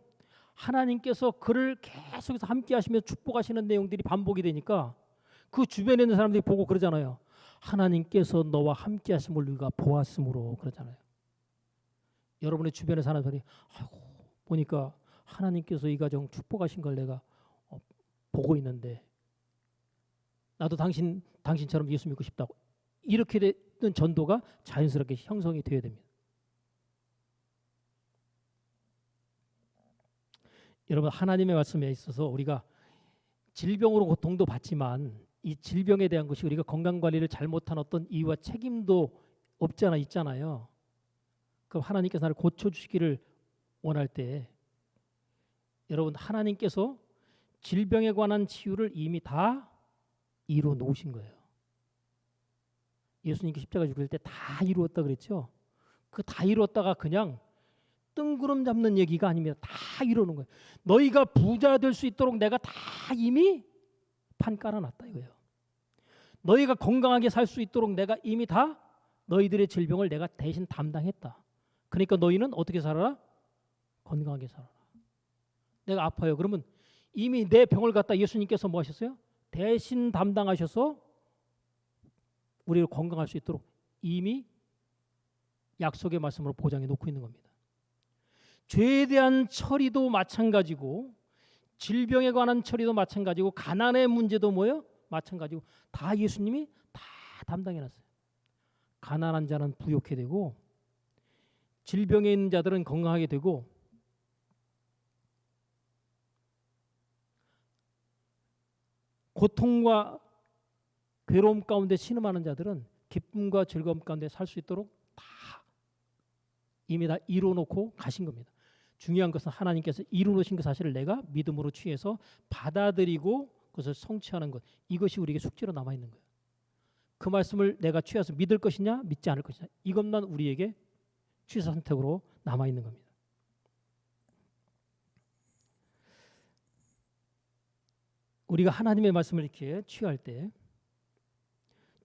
하나님께서 그를 계속해서 함께 하시며 축복하시는 내용들이 반복이 되니까 그 주변에 있는 사람들이 보고 그러잖아요. 하나님께서 너와 함께 하심을 우리가 보았으므로 그러잖아요. 여러분의 주변에 사는 사람이 아이고 보니까 하나님께서 이 가정 축복하신 걸 내가 보고 있는데 나도 당신처럼 예수 믿고 싶다고 이렇게 되는 전도가 자연스럽게 형성이 되어야 됩니다. 여러분 하나님의 말씀에 있어서 우리가 질병으로 고통도 받지만 이 질병에 대한 것이 우리가 건강관리를 잘못한 어떤 이유와 책임도 없지 않아 있잖아요. 그럼 하나님께서 나를 고쳐주시기를 원할 때 여러분 하나님께서 질병에 관한 치유를 이미 다 이루어 놓으신 거예요. 예수님께 십자가 죽을 때 다 이루었다 그랬죠. 그 다 이루었다가 그냥 뜬구름 잡는 얘기가 아닙니다. 다 이루는 거예요. 너희가 부자 될 수 있도록 내가 다 이미 판 깔아놨다 이거예요. 너희가 건강하게 살 수 있도록 내가 이미 다 너희들의 질병을 내가 대신 담당했다. 그러니까 너희는 어떻게 살아라? 건강하게 살아라. 내가 아파요. 그러면 이미 내 병을 갖다 예수님께서 뭐 하셨어요? 대신 담당하셔서 우리를 건강할 수 있도록 이미 약속의 말씀으로 보장해 놓고 있는 겁니다. 죄에 대한 처리도 마찬가지고 질병에 관한 처리도 마찬가지고 가난의 문제도 뭐예요? 마찬가지고 다 예수님이 다 담당해 놨어요. 가난한 자는 부욕해 되고 질병에 있는 자들은 건강하게 되고 고통과 괴로움 가운데 신음하는 자들은 기쁨과 즐거움 가운데 살 수 있도록 다 이미 다 이루어놓고 가신 겁니다. 중요한 것은 하나님께서 이루어놓으신 그 사실을 내가 믿음으로 취해서 받아들이고 그것을 성취하는 것. 이것이 우리에게 숙제로 남아있는 거예요. 그 말씀을 내가 취해서 믿을 것이냐 믿지 않을 것이냐 이것만 우리에게 취사 선택으로 남아있는 겁니다. 우리가 하나님의 말씀을 이렇게 취할 때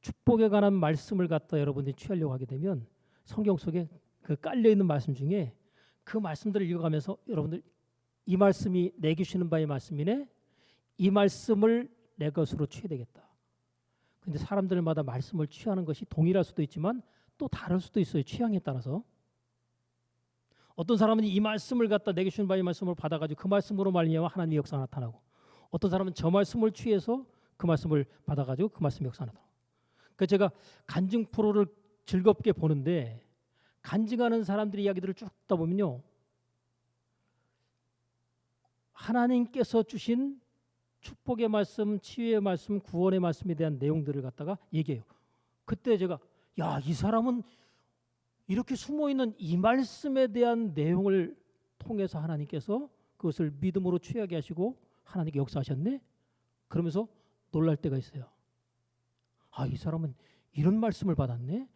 축복에 관한 말씀을 갖다 여러분들이 취하려고 하게 되면 성경 속에 그 깔려있는 말씀 중에 그 말씀들을 읽어가면서 여러분들 이 말씀이 내게 주시는 바의 말씀이네 이 말씀을 내 것으로 취해야 되겠다. 근데 사람들마다 말씀을 취하는 것이 동일할 수도 있지만 또 다를 수도 있어요. 취향에 따라서. 어떤 사람은 이 말씀을 갖다 내게 주신 바의 말씀을 받아가지고 그 말씀으로 말미암아 하나님의 역사가 나타나고 어떤 사람은 저 말씀을 취해서 그 말씀을 받아가지고 그 말씀의 역사가 나타나고 그러니까 제가 간증 프로를 즐겁게 보는데 간증하는 사람들의 이야기들을 쭉 듣다 보면요. 하나님께서 주신 축복의 말씀, 치유의 말씀, 구원의 말씀에 대한 내용들을 갖다가 얘기해요. 그때 제가 야, 이 사람은 이렇게 숨어있는 이 말씀에 대한 내용을 통해서 하나님께서 그것을 믿음으로 취하게 하시고 하나님께 역사하셨네? 그러면서 놀랄 때가 있어요. 아, 이 사람은 이런 말씀을 받았네?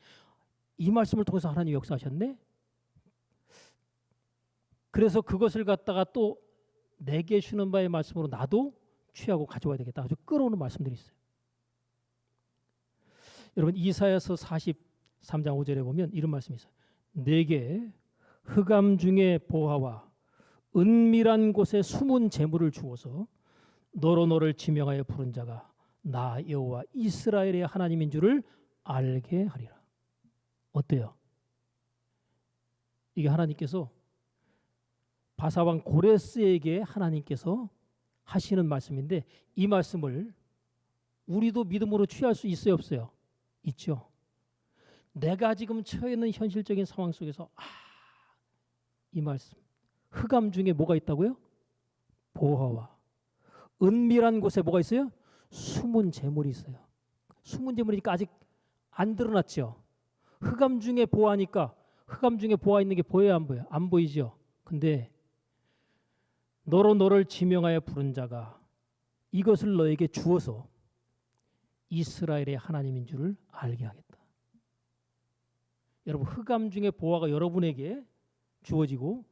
이 말씀을 통해서 하나님이 역사하셨네? 그래서 그것을 갖다가 또 내게 주는 바의 말씀으로 나도 취하고 가져와야 되겠다. 아주 끌어오는 말씀들이 있어요. 여러분 이사야서 43장 5절에 보면 이런 말씀이 있어요. 내게 흑암 중에 보화와 은밀한 곳에 숨은 재물을 주어서 너로 너를 지명하여 부른 자가 나 여호와 이스라엘의 하나님인 줄을 알게 하리라. 어때요? 이게 하나님께서 바사왕 고레스에게 하나님께서 하시는 말씀인데 이 말씀을 우리도 믿음으로 취할 수 있어요 없어요? 있죠. 내가 지금 처해 있는 현실적인 상황 속에서 이 말씀 흑암 중에 뭐가 있다고요? 보화와 은밀한 곳에 뭐가 있어요? 숨은 재물이 있어요. 숨은 재물이니까 아직 안 드러났죠. 흑암 중에 보화니까 흑암 중에 보화 있는 게 보여요 안 보여요? 안 보이죠. 근데 너로 너를 지명하여 부른 자가 이것을 너에게 주어서 이스라엘의 하나님인 줄을 알게 하겠다. 여러분 흑암 중에 보화가 여러분에게 주어지고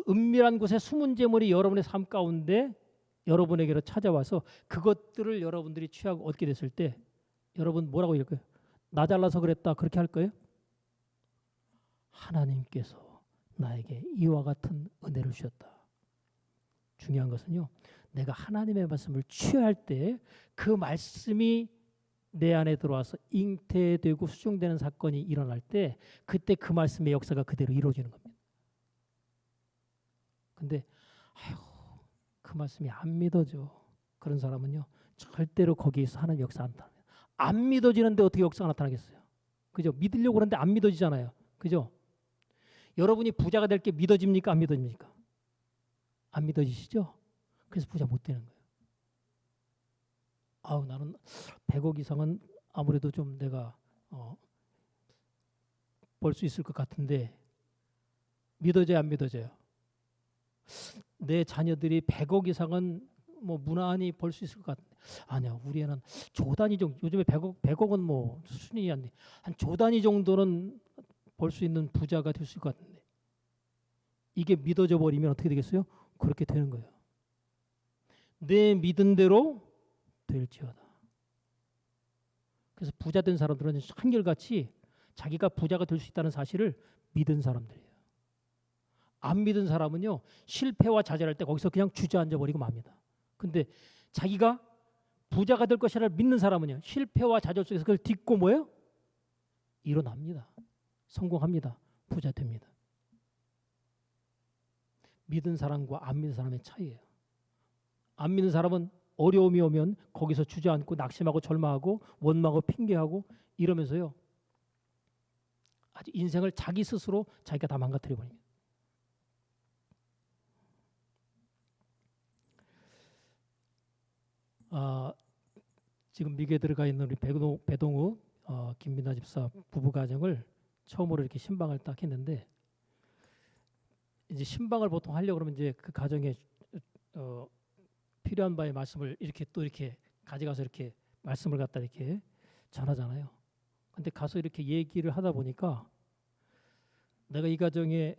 은밀한 곳에 숨은 재물이 여러분의 삶 가운데 여러분에게로 찾아와서 그것들을 여러분들이 취하고 얻게 됐을 때 여러분 뭐라고 할까요? 나 잘나서 그랬다 그렇게 할 거예요? 하나님께서 나에게 이와 같은 은혜를 주셨다. 중요한 것은요. 내가 하나님의 말씀을 취할 때 그 말씀이 내 안에 들어와서 잉태되고 수정되는 사건이 일어날 때 그때 그 말씀의 역사가 그대로 이루어지는 겁니다. 근데 그 말씀이 안 믿어져. 그런 사람은요. 절대로 거기에서 하나님 역사 안 나타납니다. 안 믿어지는데 어떻게 역사가 나타나겠어요? 그죠? 믿으려고 그러는데 안 믿어지잖아요. 그죠? 여러분이 부자가 될 게 믿어집니까? 안 믿어집니까? 안 믿어지시죠? 그래서 부자 못 되는 거예요. 나는 100억 이상은 아무래도 좀 내가 벌 수 있을 것 같은데 믿어져요? 안 믿어져요? 내 자녀들이 100억 이상은 뭐 무난히 벌 수 있을 것 같은데 아니야 우리 애는 조 단위 정도 요즘에 100억은 뭐 수준이 안 돼. 한 조 단위 정도는 벌 수 있는 부자가 될 수 있을 것 같은데 이게 믿어져 버리면 어떻게 되겠어요? 그렇게 되는 거예요. 내 믿은 대로 될지어다. 그래서 부자 된 사람들은 한결같이 자기가 부자가 될 수 있다는 사실을 믿은 사람들이에요. 안 믿은 사람은요 실패와 좌절할 때 거기서 그냥 주저앉아 버리고 맙니다. 근데 자기가 부자가 될 것이라 믿는 사람은요 실패와 좌절 속에서 그걸 딛고 뭐예요? 일어납니다. 성공합니다. 부자 됩니다. 믿은 사람과 안 믿는 사람의 차이예요. 안 믿는 사람은 어려움이 오면 거기서 주저앉고 낙심하고 절망하고 원망하고 핑계하고 이러면서요 아주 인생을 자기 스스로 자기가 다 망가뜨려 버립니다. 지금 미국에 들어가 있는 우리 배동욱 김민아 집사 부부 가정을 처음으로 이렇게 신방을 딱 했는데 이제 신방을 보통 하려고 그러면 이제 그 가정에 필요한 바의 말씀을 이렇게 또 이렇게 가져가서 이렇게 말씀을 갖다 이렇게 전하잖아요. 근데 가서 이렇게 얘기를 하다 보니까 내가 이 가정에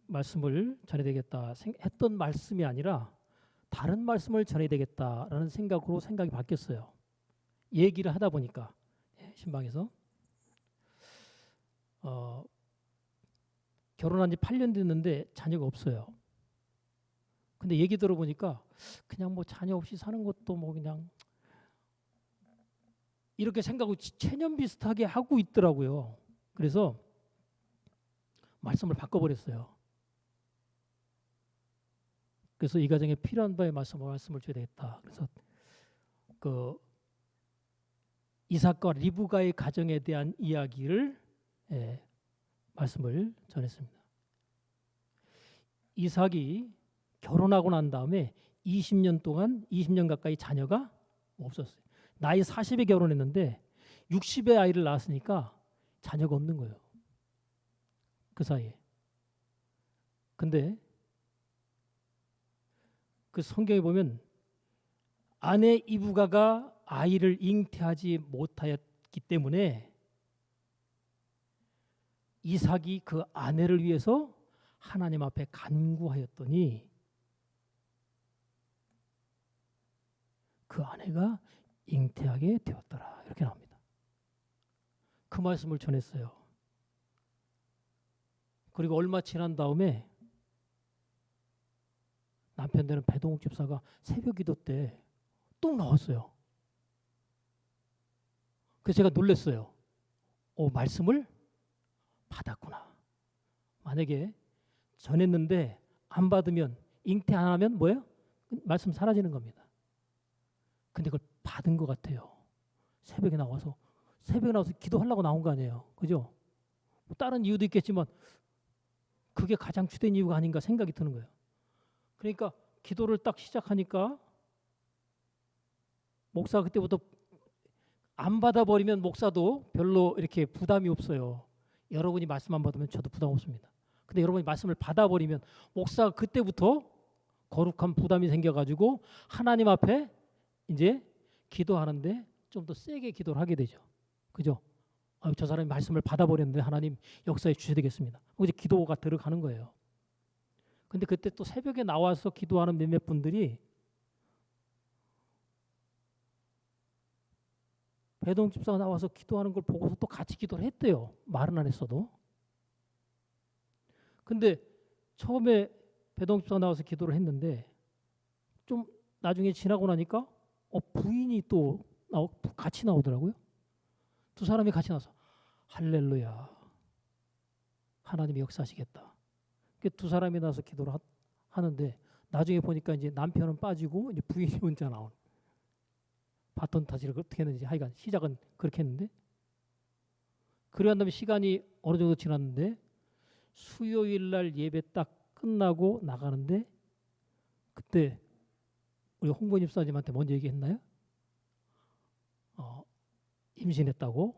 말씀을 전해야 되겠다 했던 말씀이 아니라 다른 말씀을 전해야 되겠다라는 생각으로 생각이 바뀌었어요. 얘기를 하다 보니까 신방에서 결혼한 지 8년 됐는데 자녀가 없어요. 근데 얘기 들어보니까 그냥 뭐 자녀 없이 사는 것도 뭐 그냥 이렇게 생각하고 체념 비슷하게 하고 있더라고요. 그래서 말씀을 바꿔버렸어요. 그래서 이 가정에 필요한 바의 말씀을 줘야 되겠다. 그래서 그 이삭과 리브가의 가정에 대한 이야기를 말씀을 전했습니다. 이삭이 결혼하고 난 다음에 20년 가까이 자녀가 없었어요. 나이 40에 결혼했는데 60에 아이를 낳았으니까 자녀가 없는 거예요. 그 사이에. 근데 그 성경에 보면 아내 이브가가 아이를 잉태하지 못하였기 때문에 이삭이 그 아내를 위해서 하나님 앞에 간구하였더니 그 아내가 잉태하게 되었더라. 이렇게 나옵니다. 그 말씀을 전했어요. 그리고 얼마 지난 다음에 남편 되는 배동욱 집사가 새벽 기도 때 또 나왔어요. 그래서 제가 놀랐어요. 말씀을 받았구나. 만약에 전했는데 안 받으면 잉태 안 하면 뭐예요? 말씀 사라지는 겁니다. 근데 그걸 받은 것 같아요. 새벽에 나와서 기도하려고 나온 거 아니에요. 그죠? 뭐 다른 이유도 있겠지만 그게 가장 주된 이유가 아닌가 생각이 드는 거예요. 그러니까 기도를 딱 시작하니까 목사가 그때부터 안 받아버리면 목사도 별로 이렇게 부담이 없어요. 여러분이 말씀 안 받으면 저도 부담 없습니다. 근데 여러분이 말씀을 받아버리면 목사가 그때부터 거룩한 부담이 생겨가지고 하나님 앞에 이제 기도하는데 좀 더 세게 기도를 하게 되죠. 그죠? 저 사람이 말씀을 받아버렸는데 하나님 역사에 주셔야 되겠습니다. 이제 기도가 들어가는 거예요. 근데 그때 또 새벽에 나와서 기도하는 몇몇 분들이 배동 집사가 나와서 기도하는 걸 보고서 또 같이 기도를 했대요. 말은 안 했어도. 근데 처음에 배동 집사가 나와서 기도를 했는데 좀 나중에 지나고 나니까 부인이 또 같이 나오더라고요. 두 사람이 같이 나와서 할렐루야 하나님이 역사하시겠다. 두 사람이 나와서 기도를 하는데 나중에 보니까 이제 남편은 빠지고 이제 부인이 혼자 나오는. 바톤 타지를 어떻게 했는지 하여간 시작은 그렇게 했는데 그러한 다음에 시간이 어느 정도 지났는데 수요일 날 예배 딱 끝나고 나가는데 그때 우리 홍보 집사님한테 먼저 얘기했나요? 임신했다고?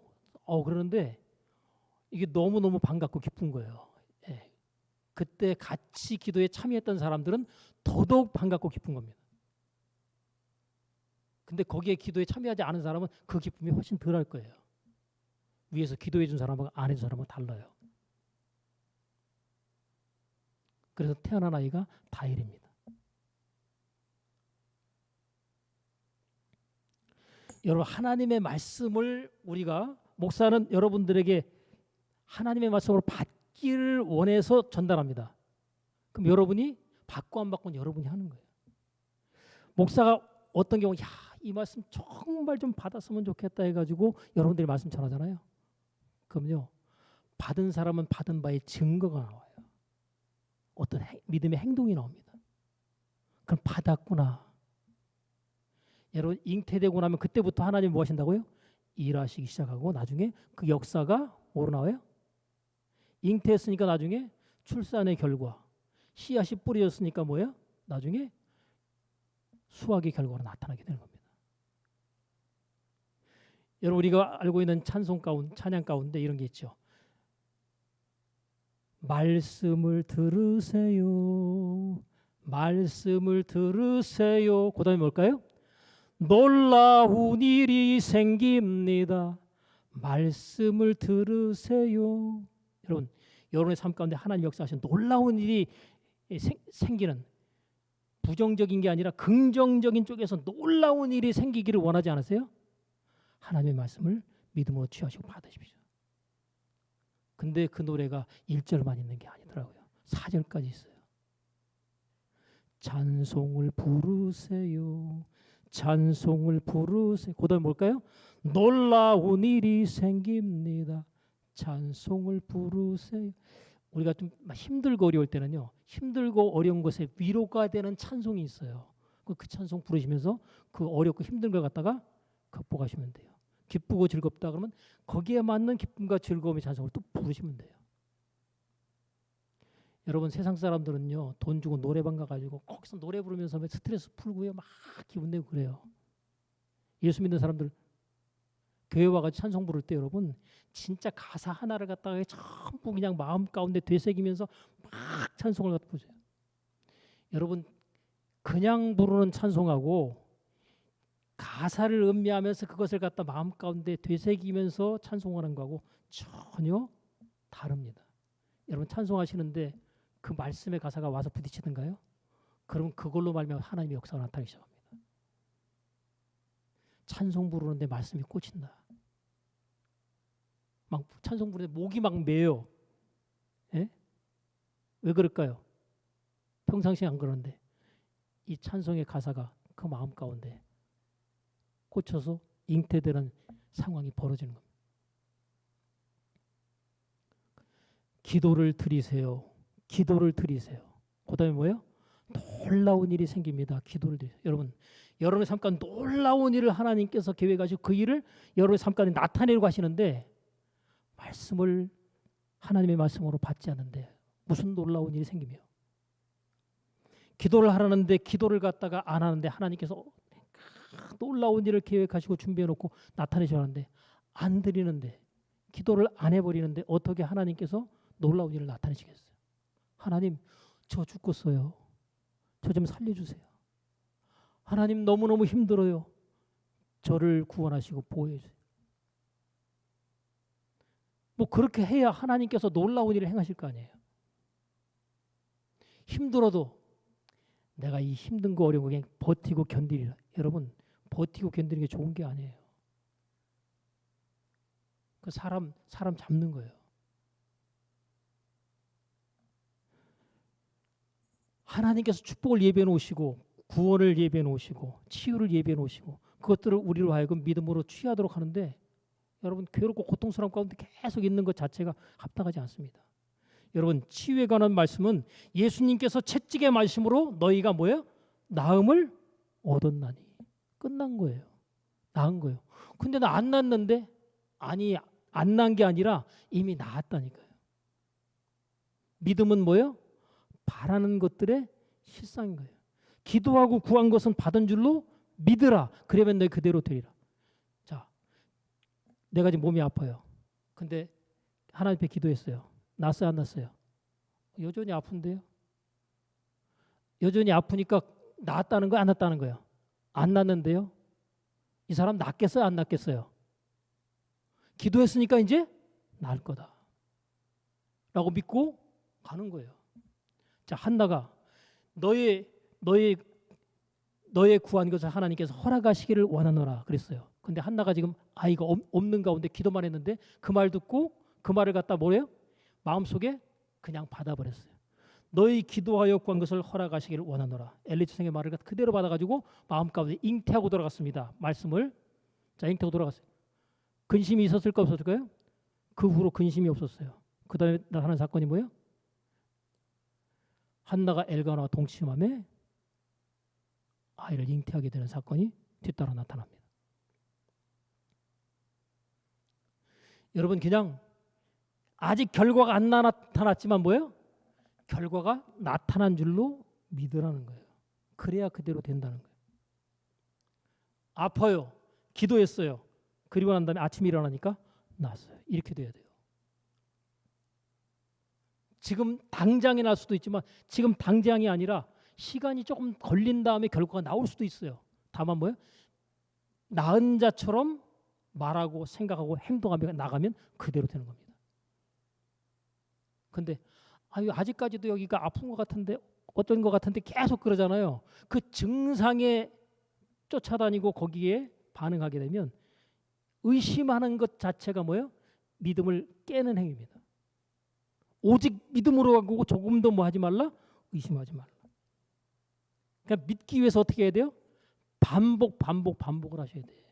그러는데 이게 너무너무 반갑고 기쁜 거예요. 예. 그때 같이 기도에 참여했던 사람들은 더더욱 반갑고 기쁜 겁니다. 근데 거기에 기도에 참여하지 않은 사람은 그 기쁨이 훨씬 덜할 거예요. 위에서 기도해 준 사람하고 안 해준 사람하고 달라요. 그래서 태어난 아이가 다일입니다. 여러분, 하나님의 말씀을 우리가, 목사는 여러분들에게 하나님의 말씀으로 받기를 원해서 전달합니다. 그럼 여러분이 받고 안 받고는 여러분이 하는 거예요. 목사가 어떤 경우 이 말씀 정말 좀 받았으면 좋겠다 해가지고 여러분들이 말씀 전하잖아요. 그럼요, 받은 사람은 받은 바의 증거가 나와요. 어떤 믿음의 행동이 나옵니다. 그럼 받았구나. 여러분, 잉태되고 나면 그때부터 하나님 뭐 하신다고요? 일하시기 시작하고 나중에 그 역사가 뭐로 나와요? 잉태했으니까 나중에 출산의 결과, 씨앗이 뿌려졌으니까 뭐예요? 나중에 수확의 결과로 나타나게 되는 겁니다. 여러분, 우리가 알고 있는 찬양 가운데 이런 게 있죠. 말씀을 들으세요. 말씀을 들으세요. 그 다음에 뭘까요? 놀라운 일이 생깁니다. 말씀을 들으세요. 여러분, 여러분의 삶 가운데 하나님 역사하신 놀라운 일이 생기는, 부정적인 게 아니라 긍정적인 쪽에서 놀라운 일이 생기기를 원하지 않으세요? 하나님의 말씀을 믿음으로 취하시고 받으십시오. 근데 그 노래가 1절만 있는 게 아니더라고요. 4절까지 있어요. 찬송을 부르세요. 찬송을 부르세요. 그 다음에 뭘까요? 놀라운 일이 생깁니다. 찬송을 부르세요. 우리가 좀 힘들고 어려울 때는요, 힘들고 어려운 것에 위로가 되는 찬송이 있어요. 그 찬송 부르시면서 그 어렵고 힘든 걸 갖다가 극복하시면 돼요. 기쁘고 즐겁다 그러면 거기에 맞는 기쁨과 즐거움의 찬송을 또 부르시면 돼요. 여러분, 세상 사람들은요, 돈 주고 노래방 가가지고 거기서 노래 부르면서 스트레스 풀고요, 막 기분 내고 그래요. 예수 믿는 사람들 교회 와가지고 찬송 부를 때 여러분, 진짜 가사 하나를 갖다가 전부 그냥 마음 가운데 되새기면서 막 찬송을 갖다 부르세요. 여러분, 그냥 부르는 찬송하고 가사를 음미하면서 그것을 갖다 마음 가운데 되새기면서 찬송하는 거하고 전혀 다릅니다. 여러분, 찬송하시는데 그 말씀의 가사가 와서 부딪히던가요? 그러면 그걸로 말미암아 하나님의 역사가 나타나기 시작합니다. 찬송 부르는데 말씀이 꽂힌다. 막 찬송 부르는데 목이 막 메요. 예? 왜 그럴까요? 평상시에 안 그러는데 이 찬송의 가사가 그 마음 가운데 꽂혀서 잉태되는 상황이 벌어지는 겁니다. 기도를 드리세요. 기도를 드리세요. 그 다음에 뭐예요? 놀라운 일이 생깁니다. 기도를 드리세요. 여러분, 여러분의 삶 가운데 놀라운 일을 하나님께서 계획하시고 그 일을 여러분의 삶 가운데 나타내려고 하시는데 말씀을 하나님의 말씀으로 받지 않는데 무슨 놀라운 일이 생기며, 기도를 하라는데 기도를 갖다가 안 하는데 하나님께서 놀라운 일을 계획하시고 준비해놓고 나타내셔야하는데 안 드리는데, 기도를 안 해버리는데 어떻게 하나님께서 놀라운 일을 나타내시겠어요? 하나님, 저 죽겠어요. 저 좀 살려주세요. 하나님, 너무너무 힘들어요. 저를 구원하시고 보호해 주세요. 뭐 그렇게 해야 하나님께서 놀라운 일을 행하실 거 아니에요. 힘들어도 내가 이 힘든 거 어려운 거 그냥 버티고 견디리라. 여러분, 버티고 견디는 게 좋은 게 아니에요. 그 사람 잡는 거예요. 하나님께서 축복을 예배해 놓으시고 구원을 예배해 놓으시고 치유를 예배해 놓으시고 그것들을 우리로 하여금 믿음으로 취하도록 하는데, 여러분, 괴롭고 고통스러운 가운데 계속 있는 것 자체가 합당하지 않습니다. 여러분, 치유에 관한 말씀은 예수님께서 채찍의 말씀으로 너희가 뭐예요? 나음을 얻었나니. 끝난 거예요. 나은 거예요. 근데 나 안 낫는데? 아니, 안 난 게 아니라 이미 나았다니까요. 믿음은 뭐예요? 바라는 것들의 실상인 거예요. 기도하고 구한 것은 받은 줄로 믿으라. 그러면 너 그대로 되리라. 자, 내가 지금 몸이 아파요. 근데 하나님 앞에 기도했어요. 났어요, 안 났어요? 여전히 아픈데요. 여전히 아프니까 낫다는 거야, 안 낫다는 거야? 안 낫는데요. 이 사람 낫겠어요, 안 낫겠어요? 기도했으니까 이제 나을 거다 라고 믿고 가는 거예요. 자, 한나가 너의 구한 것을 하나님께서 허락하시기를 원하노라 그랬어요. 근데 한나가 지금 아이가 없는 가운데 기도만 했는데 그 말 듣고 그 말을 갖다 뭐래요? 마음속에 그냥 받아버렸어요. 너희 기도하여 구한 것을 허락하시기를 원하노라. 엘리사의 말을 그대로 받아가지고 마음 가운데 잉태하고 돌아갔습니다. 말씀을. 자, 잉태하고 돌아갔어요. 근심이 있었을까 없었을까요? 그 후로 근심이 없었어요. 그 다음에 나타난 사건이 뭐예요? 한나가 엘가나와 동침함에 아이를 잉태하게 되는 사건이 뒤따라 나타납니다. 여러분, 그냥 아직 결과가 안 나타났지만 뭐예요? 결과가 나타난 줄로 믿으라는 거예요. 그래야 그대로 된다는 거예요. 아파요. 기도했어요. 그리고 난 다음에 아침에 일어나니까 났어요. 이렇게 돼야 돼요. 지금 당장에 날 수도 있지만 지금 당장이 아니라 시간이 조금 걸린 다음에 결과가 나올 수도 있어요. 다만 뭐예요? 나은 자처럼 말하고 생각하고 행동하며 나가면 그대로 되는 겁니다. 근데 아직까지도 여기가 아픈 것 같은데 어떤 것 같은데 계속 그러잖아요. 그 증상에 쫓아다니고 거기에 반응하게 되면 의심하는 것 자체가 뭐예요? 믿음을 깨는 행위입니다. 오직 믿음으로 하고 조금도 뭐 하지 말라? 의심하지 말라. 그러니까 믿기 위해서 어떻게 해야 돼요? 반복을 하셔야 돼요.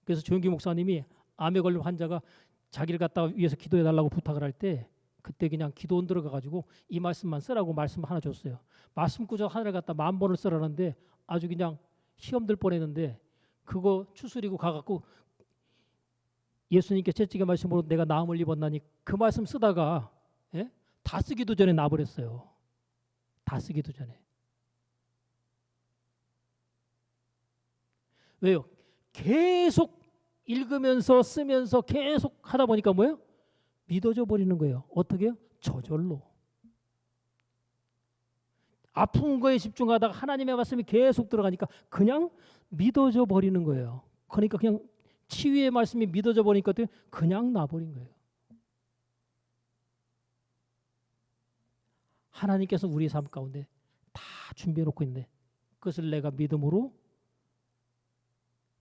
그래서 조영기 목사님이 암에 걸린 환자가 자기를 갖다가 위해서 기도해 달라고 부탁을 할 때 그때 그냥 기도원 들어가가지고 이 말씀만 쓰라고 말씀 하나 줬어요. 말씀 구절 하나를 갖다 10,000번을 쓰라는데 아주 그냥 시험 들 뻔했는데 그거 추스리고 가갖고 예수님께 채찍의 말씀으로 내가 나음을 입었나니 그 말씀 쓰다가 다 쓰기도 전에 놔버렸어요. 다 쓰기도 전에. 왜요? 계속 읽으면서 쓰면서 계속 하다 보니까 뭐예요? 믿어져 버리는 거예요. 어떻게 해요? 저절로. 아픈 거에 집중하다가 하나님의 말씀이 계속 들어가니까 그냥 믿어져 버리는 거예요. 그러니까 그냥 치유의 말씀이 믿어져 버리니까 그냥 놔버린 거예요. 하나님께서 우리의 삶 가운데 다 준비해 놓고 있는데 그것을 내가 믿음으로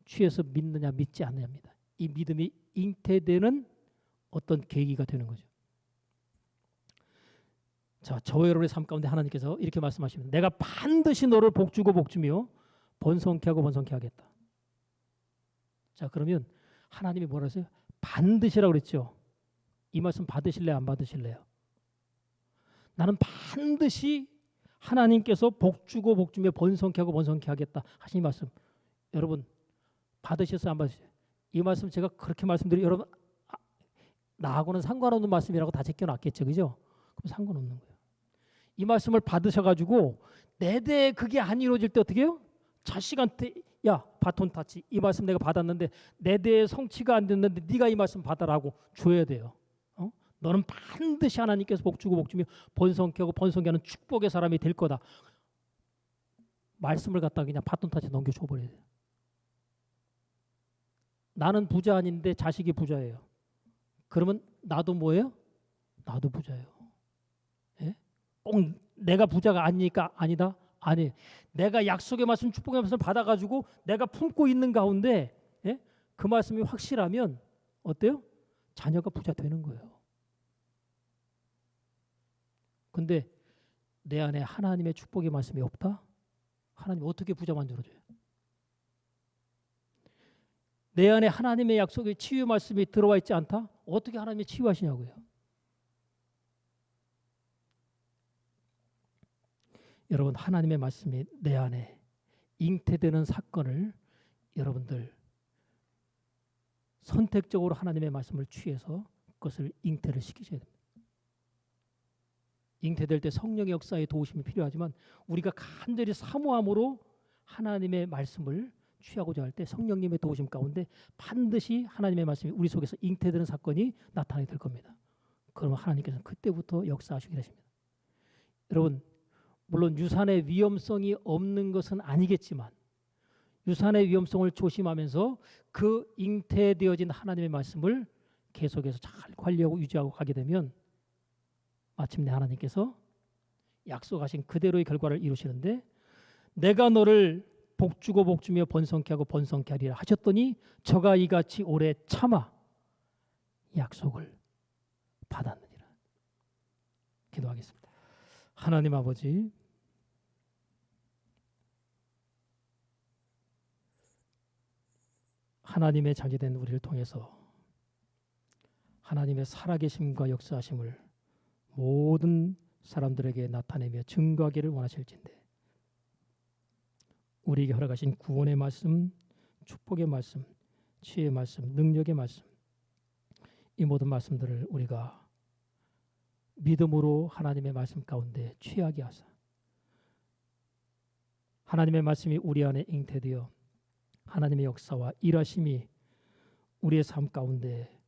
취해서 믿느냐 믿지 않느냐입니다. 이 믿음이 잉태되는 어떤 계기가 되는 거죠. 자, 저와 여러분의 삶 가운데 하나님께서 이렇게 말씀하십니다. 내가 반드시 너를 복주고 복주며 번성케 하고 번성케 하겠다. 자, 그러면 하나님이 뭐라 하세요? 반드시라고 그랬죠. 이 말씀 받으실래요? 안 받으실래요? 나는 반드시 하나님께서 복주고 복주며 번성케 하고 번성케 하겠다 하신 말씀. 여러분 받으셨어요? 안 받으셨어요? 이 말씀 제가 그렇게 말씀드리면 여러분 나하고는 상관없는 말씀이라고 다 제껴놨겠죠. 그죠? 그럼 상관없는 거예요. 이 말씀을 받으셔가지고 내 대에 그게 안 이루어질 때 어떻게 해요? 자식한테 야 바톤 타치 이 말씀 내가 받았는데 내 대에 성취가 안 됐는데 네가 이 말씀 받아라고 줘야 돼요. 너는 반드시 하나님께서 복주고 복주며 번성케 하고 번성케 하는 축복의 사람이 될 거다. 말씀을 갖다가 그냥 바톤 타치 넘겨줘 버려야 돼요. 나는 부자 아닌데 자식이 부자예요. 그러면 나도 뭐예요? 나도 부자예요. 예? 꼭 내가 부자가 아니니까 아니다? 아니, 내가 약속의 말씀, 축복의 말씀을 받아가지고 내가 품고 있는 가운데 그 말씀이 확실하면 어때요? 자녀가 부자 되는 거예요. 근데 내 안에 하나님의 축복의 말씀이 없다? 하나님 어떻게 부자 만들어줘요? 내 안에 하나님의 약속의 치유 말씀이 들어와 있지 않다? 어떻게 하나님이 치유하시냐고요. 여러분 하나님의 말씀이 내 안에 잉태되는 사건을 여러분들 선택적으로 하나님의 말씀을 취해서 그것을 잉태를 시키셔야 됩니다. 잉태될 때 성령의 역사의 도우심이 필요하지만 우리가 간절히 사모함으로 하나님의 말씀을 취하고자 할 때 성령님의 도우심 가운데 반드시 하나님의 말씀이 우리 속에서 잉태되는 사건이 나타나게 될 겁니다. 그러면 하나님께서는 그때부터 역사하시게 되십니다. 여러분, 물론 유산의 위험성이 없는 것은 아니겠지만 유산의 위험성을 조심하면서 그 잉태되어진 하나님의 말씀을 계속해서 잘 관리하고 유지하고 가게 되면 마침내 하나님께서 약속하신 그대로의 결과를 이루시는데, 내가 너를 복주고 복주며 번성케 하고 번성케 하리라 하셨더니 저가 이같이 오래 참아 약속을 받았느니라. 기도하겠습니다. 하나님 아버지, 하나님의 자녀된 우리를 통해서 하나님의 살아계심과 역사하심을 모든 사람들에게 나타내며 증거하기를 원하실진데, 우리에게 허락하신 구원의 말씀, 축복의 말씀, 치유의 말씀, 능력의 말씀, 이 모든 말씀들을 우리가 믿음으로 하나님의 말씀 가운데 취하게 하사 하나님의 말씀이 우리 안에 잉태되어 하나님의 역사와 일하심이 우리의 삶 가운데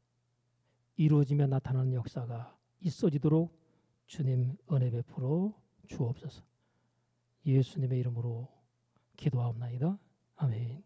이루어지며 나타나는 역사가 있어지도록 주님 은혜 베풀어 주옵소서. 예수님의 이름으로 기도하옵나이다. 아멘.